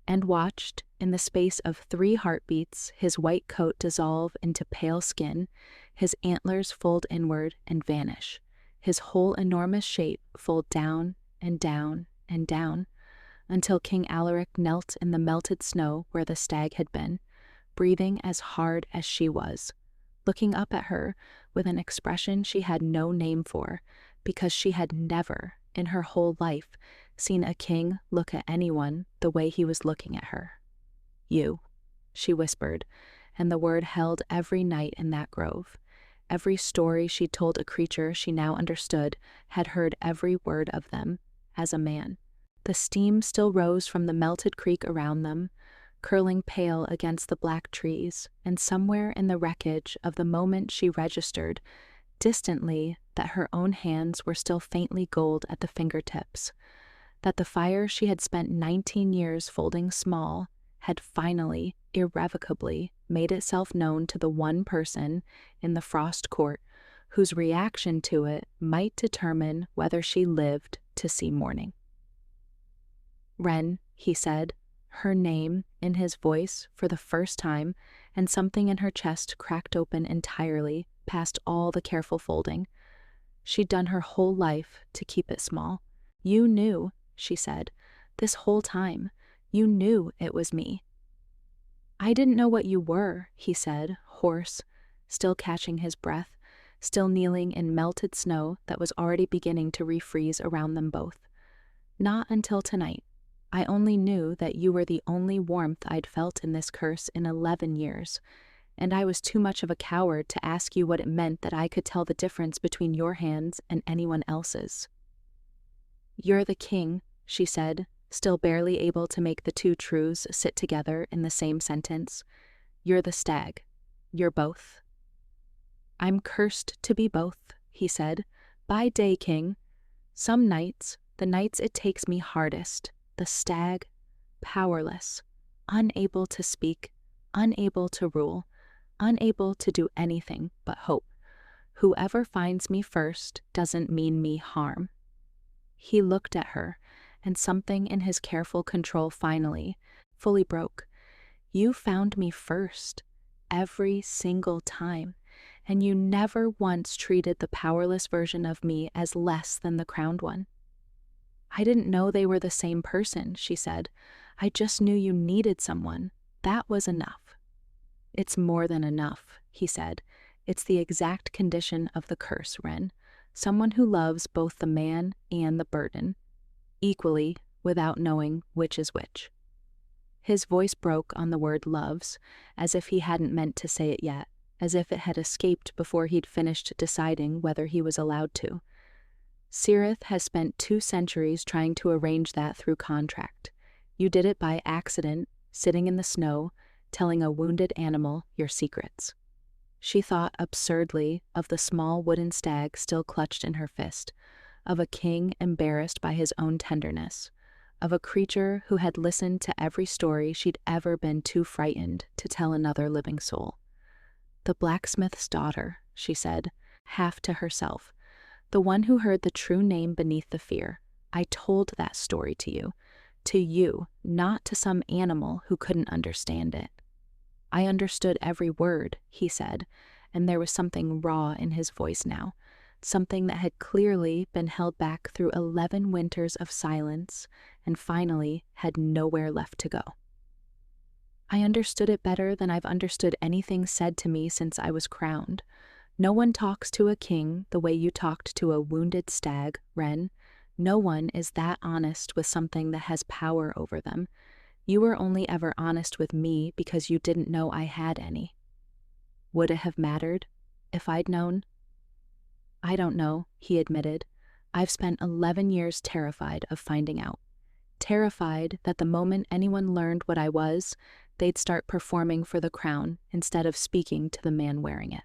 And watched, in the space of 3 heartbeats, his white coat dissolve into pale skin, his antlers fold inward and vanish, his whole enormous shape fold down and down and down, until King Alaric knelt in the melted snow where the stag had been, breathing as hard as she was, looking up at her with an expression she had no name for, because she had never, in her whole life, seen a king look at anyone the way he was looking at her. "You," she whispered, and the word held every night in that grove. Every story she'd told a creature she now understood had heard every word of them, as a man. The steam still rose from the melted creek around them, curling pale against the black trees, and somewhere in the wreckage of the moment she registered, distantly, that her own hands were still faintly gold at the fingertips, that the fire she had spent 19 years folding small had finally, irrevocably, made itself known to the one person in the frost court whose reaction to it might determine whether she lived to see morning. "Wren," he said, her name in his voice for the first time, and something in her chest cracked open entirely, past all the careful folding. She'd done her whole life to keep it small. "You knew," she said, "this whole time. You knew it was me." "I didn't know what you were," he said, hoarse, still catching his breath, still kneeling in melted snow that was already beginning to refreeze around them both. "Not until tonight. I only knew that you were the only warmth I'd felt in this curse in 11 years, and I was too much of a coward to ask you what it meant that I could tell the difference between your hands and anyone else's." "You're the king," she said, still barely able to make the two truths sit together in the same sentence. "You're the stag. You're both." "I'm cursed to be both," he said. "By day, king. Some nights, the nights it takes me hardest, the stag, powerless, unable to speak, unable to rule, unable to do anything but hope. Whoever finds me first doesn't mean me harm." He looked at her, and something in his careful control finally, fully broke. "You found me first, every single time, and you never once treated the powerless version of me as less than the crowned one." "I didn't know they were the same person," she said. "I just knew you needed someone. That was enough." "It's more than enough," he said. "It's the exact condition of the curse, Wren. Someone who loves both the man and the burden, equally, without knowing which is which." His voice broke on the word loves, as if he hadn't meant to say it yet, as if it had escaped before he'd finished deciding whether he was allowed to. "Cirith has spent 2 centuries trying to arrange that through contract. You did it by accident, sitting in the snow, telling a wounded animal your secrets." She thought absurdly of the small wooden stag still clutched in her fist, of a king embarrassed by his own tenderness, of a creature who had listened to every story she'd ever been too frightened to tell another living soul. "The blacksmith's daughter," she said, half to herself, "the one who heard the true name beneath the fear. I told that story to you, not to some animal who couldn't understand it." "I understood every word," he said, and there was something raw in his voice now, something that had clearly been held back through 11 winters of silence and finally had nowhere left to go. "I understood it better than I've understood anything said to me since I was crowned. No one talks to a king the way you talked to a wounded stag, Wren. No one is that honest with something that has power over them. You were only ever honest with me because you didn't know I had any. Would it have mattered if I'd known?" "I don't know," he admitted. "I've spent 11 years terrified of finding out. Terrified that the moment anyone learned what I was, they'd start performing for the crown instead of speaking to the man wearing it."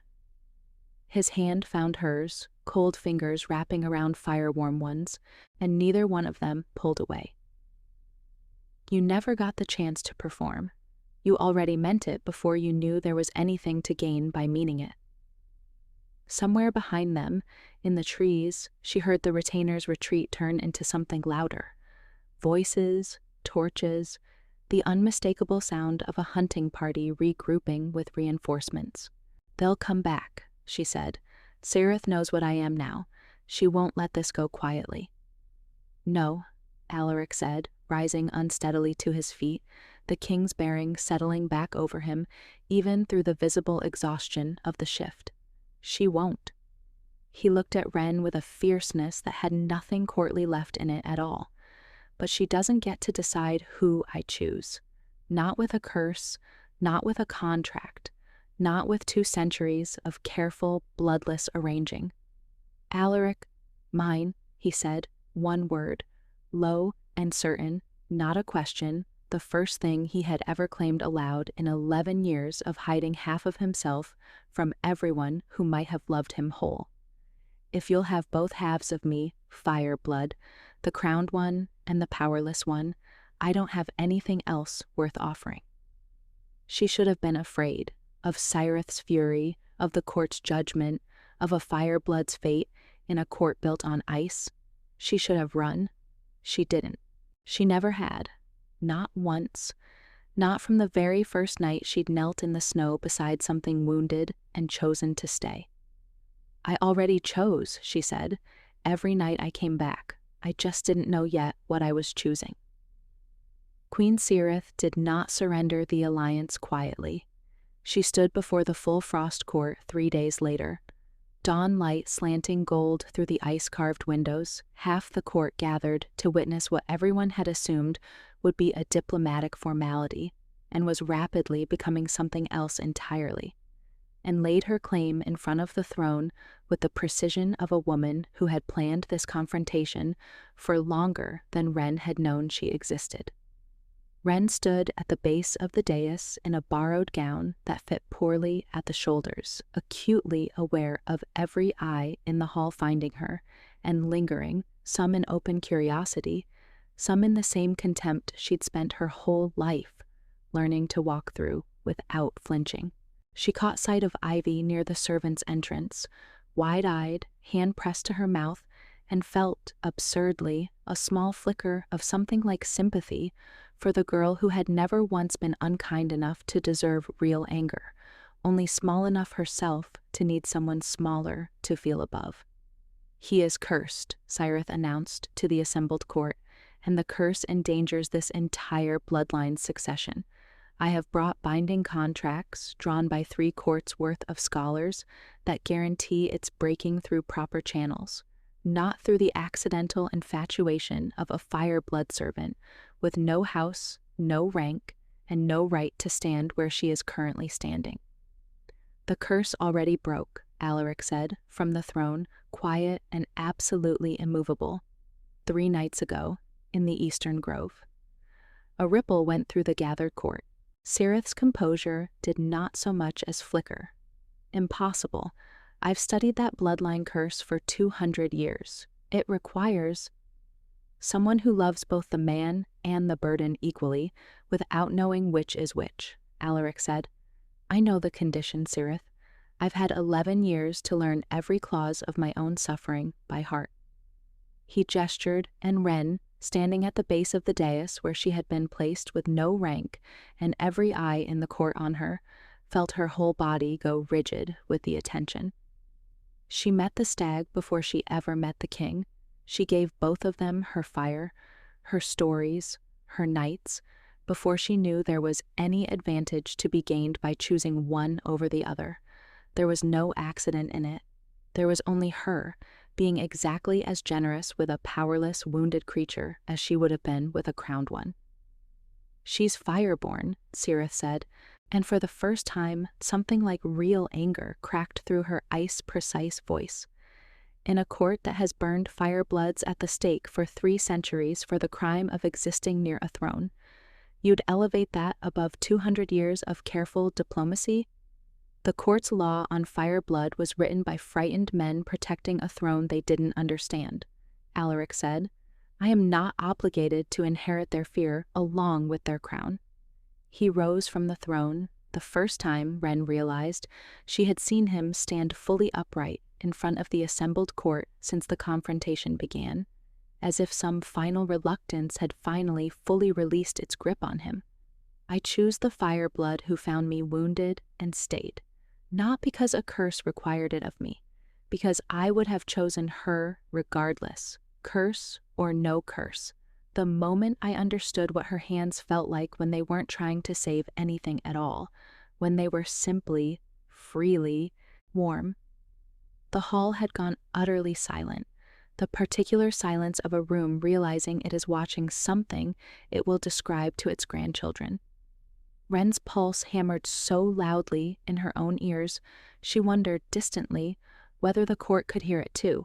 His hand found hers, cold fingers wrapping around fire-warm ones, and neither one of them pulled away. "You never got the chance to perform. You already meant it before you knew there was anything to gain by meaning it." Somewhere behind them, in the trees, she heard the retainer's retreat turn into something louder. Voices, torches, the unmistakable sound of a hunting party regrouping with reinforcements. "They'll come back," she said. "Cirith knows what I am now. She won't let this go quietly." "No," Alaric said, rising unsteadily to his feet. the king's bearing settling back over him, even through the visible exhaustion of the shift. She won't. He looked at Wren with a fierceness that had nothing courtly left in it at all. But she doesn't get to decide who I choose. Not with a curse, not with a contract, not with 2 centuries of careful, bloodless arranging. Alaric, mine, he said, one word, low and certain, not a question, the first thing he had ever claimed aloud in 11 years of hiding half of himself from everyone who might have loved him whole. If you'll have both halves of me, fire blood, the crowned one and the powerless one, I don't have anything else worth offering. She should have been afraid of Cyrith's fury, of the court's judgment, of a fire-blood's fate in a court built on ice. She should have run. She didn't. She never had. Not once. Not from the very first night she'd knelt in the snow beside something wounded and chosen to stay. I already chose, she said, every night I came back. I just didn't know yet what I was choosing. Queen Cyrith did not surrender the alliance quietly. She stood before the full frost court 3 days later. Dawn light slanting gold through the ice-carved windows, half the court gathered to witness what everyone had assumed would be a diplomatic formality, and was rapidly becoming something else entirely, and laid her claim in front of the throne with the precision of a woman who had planned this confrontation for longer than Wren had known she existed. Wren stood at the base of the dais in a borrowed gown that fit poorly at the shoulders, acutely aware of every eye in the hall finding her, and lingering, some in open curiosity, some in the same contempt she'd spent her whole life learning to walk through without flinching. She caught sight of Ivy near the servants' entrance, wide-eyed, hand pressed to her mouth, and felt, absurdly, a small flicker of something like sympathy for the girl who had never once been unkind enough to deserve real anger, only small enough herself to need someone smaller to feel above. "He is cursed," Cyrith announced to the assembled court, "and the curse endangers this entire bloodline succession. I have brought binding contracts drawn by 3 courts worth of scholars that guarantee its breaking through proper channels, not through the accidental infatuation of a fire-blood servant with no house, no rank, and no right to stand where she is currently standing." "The curse already broke," Alaric said, from the throne, quiet and absolutely immovable, 3 nights ago, in the Eastern Grove. A ripple went through the gathered court. Cyrith's composure did not so much as flicker. "Impossible. I've studied that bloodline curse for 200 years. It requires someone who loves both the man and the burden equally, without knowing which is which," Alaric said. "I know the condition, Cyrith. I've had 11 years to learn every clause of my own suffering by heart." He gestured, and Wren, standing at the base of the dais where she had been placed with no rank and every eye in the court on her, felt her whole body go rigid with the attention. She met the stag before she ever met the king. She gave both of them her fire, her stories, her nights, before she knew there was any advantage to be gained by choosing one over the other. There was no accident in it. There was only her, being exactly as generous with a powerless, wounded creature as she would have been with a crowned one. "She's fireborn," Cyrith said, and for the first time something like real anger cracked through her ice-precise voice. "In a court that has burned firebloods at the stake for 3 centuries for the crime of existing near a throne, you'd elevate that above 200 years of careful diplomacy? The court's law on fire blood was written by frightened men protecting a throne they didn't understand," Alaric said. "I am not obligated to inherit their fear along with their crown." He rose from the throne, the first time, Wren realized, she had seen him stand fully upright in front of the assembled court since the confrontation began, as if some final reluctance had finally fully released its grip on him. "I choose the fireblood who found me wounded and stayed. Not because a curse required it of me, because I would have chosen her regardless, curse or no curse. The the moment I understood what her hands felt like when they weren't trying to save anything at all, when they were simply, freely, warm. The hall had gone utterly silent, the particular silence of a room realizing it is watching something it will describe to its grandchildren. Wren's pulse hammered so loudly in her own ears, she wondered distantly whether the court could hear it too,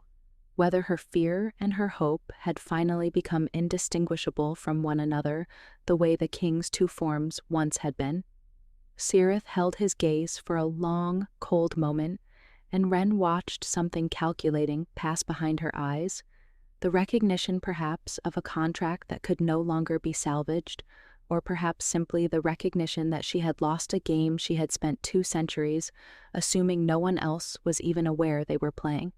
whether her fear and her hope had finally become indistinguishable from one another the way the king's two forms once had been. Cirith held his gaze for a long, cold moment, and Wren watched something calculating pass behind her eyes, the recognition perhaps of a contract that could no longer be salvaged, or perhaps simply the recognition that she had lost a game she had spent 2 centuries, assuming no one else was even aware they were playing.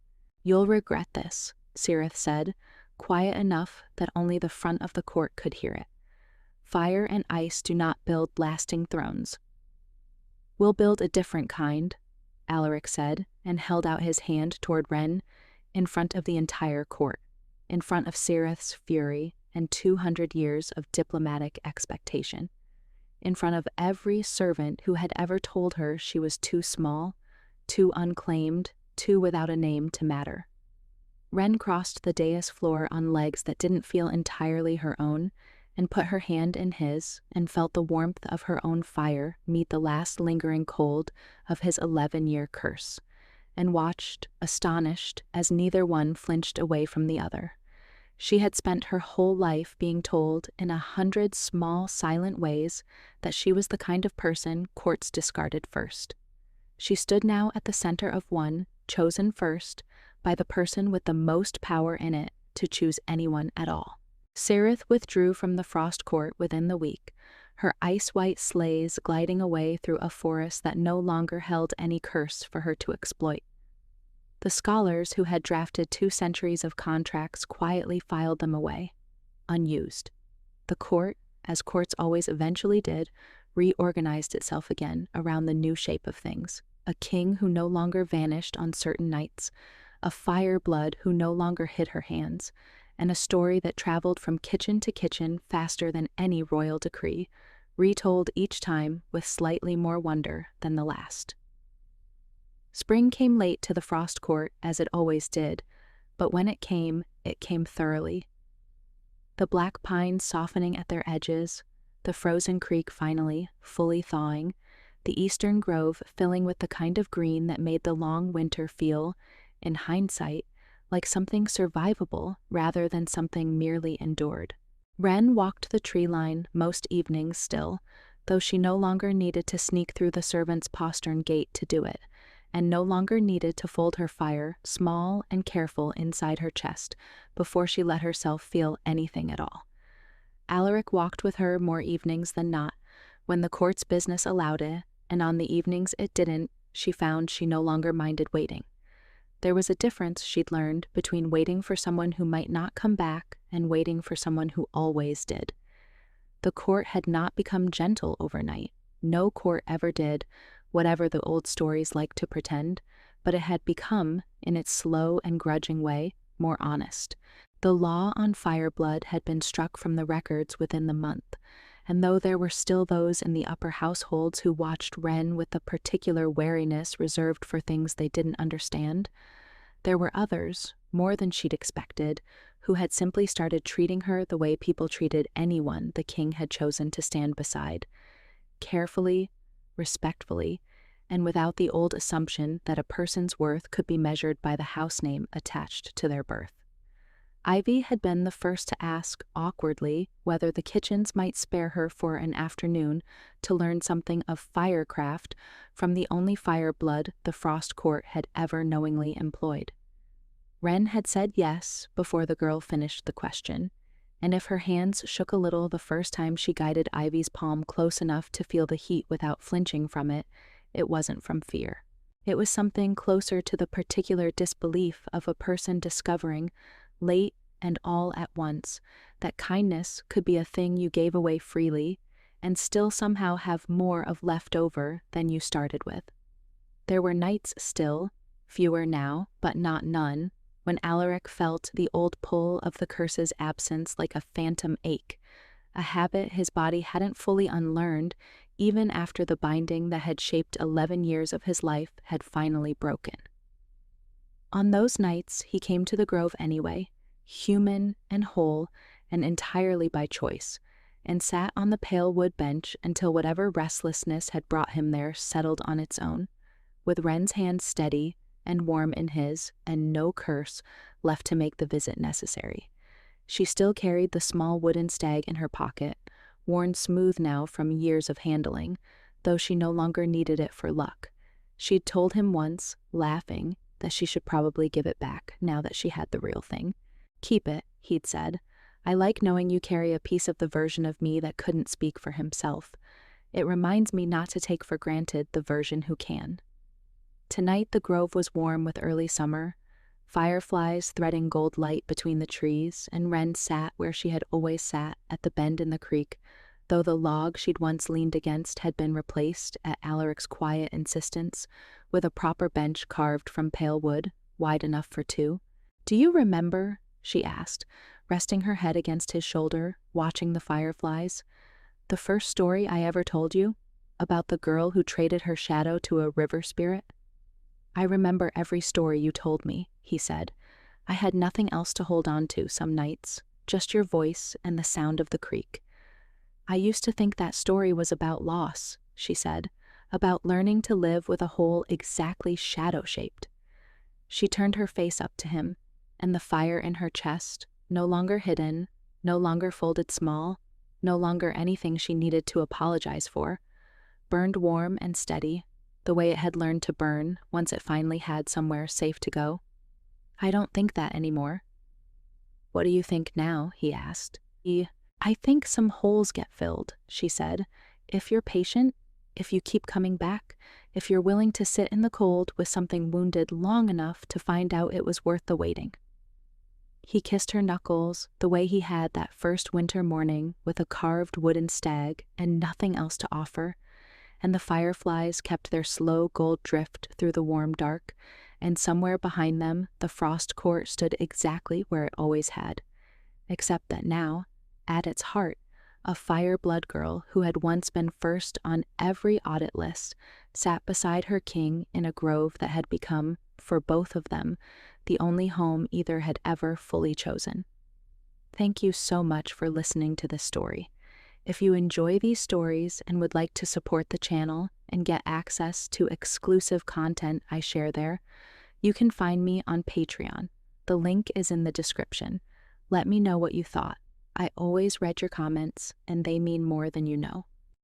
"You'll regret this," Cirith said, quiet enough that only the front of the court could hear it. "Fire and ice do not build lasting thrones." "We'll build a different kind," Alaric said, and held out his hand toward Wren, in front of the entire court, in front of Cirith's fury and 200 years of diplomatic expectation, in front of every servant who had ever told her she was too small, too unclaimed, too without a name to matter. Wren crossed the dais floor on legs that didn't feel entirely her own, and put her hand in his and felt the warmth of her own fire meet the last lingering cold of his 11-year curse, and watched, astonished, as neither one flinched away from the other. She had spent her whole life being told in 100 small, silent ways that she was the kind of person courts discarded first. She stood now at the center of one, chosen first, by the person with the most power in it to choose anyone at all. Cirith withdrew from the frost court within the week, her ice-white sleighs gliding away through a forest that no longer held any curse for her to exploit. The scholars who had drafted 2 centuries of contracts quietly filed them away, unused. The court, as courts always eventually did, reorganized itself again around the new shape of things. A king who no longer vanished on certain nights, a fire-blood who no longer hid her hands, and a story that traveled from kitchen to kitchen faster than any royal decree, retold each time with slightly more wonder than the last. Spring came late to the frost court, as it always did, but when it came thoroughly. The black pines softening at their edges, the frozen creek finally, fully thawing, the eastern grove filling with the kind of green that made the long winter feel, in hindsight, like something survivable rather than something merely endured. Wren walked the tree line most evenings still, though she no longer needed to sneak through the servants' postern gate to do it, and no longer needed to fold her fire, small and careful, inside her chest before she let herself feel anything at all. Alaric walked with her more evenings than not, when the court's business allowed it, and on the evenings it didn't, she found she no longer minded waiting. There was a difference, she'd learned, between waiting for someone who might not come back and waiting for someone who always did. The court had not become gentle overnight. No court ever did, whatever the old stories like to pretend, but it had become, in its slow and grudging way, more honest. The law on fireblood had been struck from the records within the month, and though there were still those in the upper households who watched Wren with a particular wariness reserved for things they didn't understand, there were others, more than she'd expected, who had simply started treating her the way people treated anyone the king had chosen to stand beside, carefully, respectfully, and without the old assumption that a person's worth could be measured by the house name attached to their birth. Ivy had been the first to ask, awkwardly, whether the Kitchens might spare her for an afternoon to learn something of firecraft from the only fireblood the Frost Court had ever knowingly employed. Wren had said yes before the girl finished the question, and if her hands shook a little the first time she guided Ivy's palm close enough to feel the heat without flinching from it, it wasn't from fear. It was something closer to the particular disbelief of a person discovering, late and all at once, that kindness could be a thing you gave away freely and still somehow have more of left over than you started with. There were nights still, fewer now, but not none, when Alaric felt the old pull of the curse's absence like a phantom ache, a habit his body hadn't fully unlearned even after the binding that had shaped 11 years of his life had finally broken. On those nights, he came to the grove anyway, human and whole and entirely by choice, and sat on the pale wood bench until whatever restlessness had brought him there settled on its own, with Wren's hand steady and warm in his, and no curse left to make the visit necessary. She still carried the small wooden stag in her pocket, worn smooth now from years of handling, though she no longer needed it for luck. She'd told him once, laughing, that she should probably give it back now that she had the real thing. "Keep it," he'd said. "I like knowing you carry a piece of the version of me that couldn't speak for himself. It reminds me not to take for granted the version who can." Tonight the grove was warm with early summer, fireflies threading gold light between the trees, and Wren sat where she had always sat, at the bend in the creek, though the log she'd once leaned against had been replaced, at Alaric's quiet insistence, with a proper bench carved from pale wood, wide enough for two. "Do you remember," she asked, resting her head against his shoulder, watching the fireflies, "the first story I ever told you, about the girl who traded her shadow to a river spirit?" "I remember every story you told me," he said. "I had nothing else to hold on to some nights, just your voice and the sound of the creek." "I used to think that story was about loss," she said, "about learning to live with a hole exactly shadow-shaped." She turned her face up to him, and the fire in her chest, no longer hidden, no longer folded small, no longer anything she needed to apologize for, burned warm and steady, the way it had learned to burn once it finally had somewhere safe to go. "I don't think that anymore." "What do you think now?" he asked. "I think some holes get filled," she said. "If you're patient, if you keep coming back, if you're willing to sit in the cold with something wounded long enough to find out it was worth the waiting." He kissed her knuckles the way he had that first winter morning with a carved wooden stag and nothing else to offer, and the fireflies kept their slow gold drift through the warm dark, and somewhere behind them the frost court stood exactly where it always had, except that now, at its heart, a fire-blood girl who had once been first on every audit list sat beside her king in a grove that had become, for both of them, the only home either had ever fully chosen. Thank you so much for listening to this story. If you enjoy these stories and would like to support the channel and get access to exclusive content I share there, you can find me on Patreon. The link is in the description. Let me know what you thought. I always read your comments, and they mean more than you know.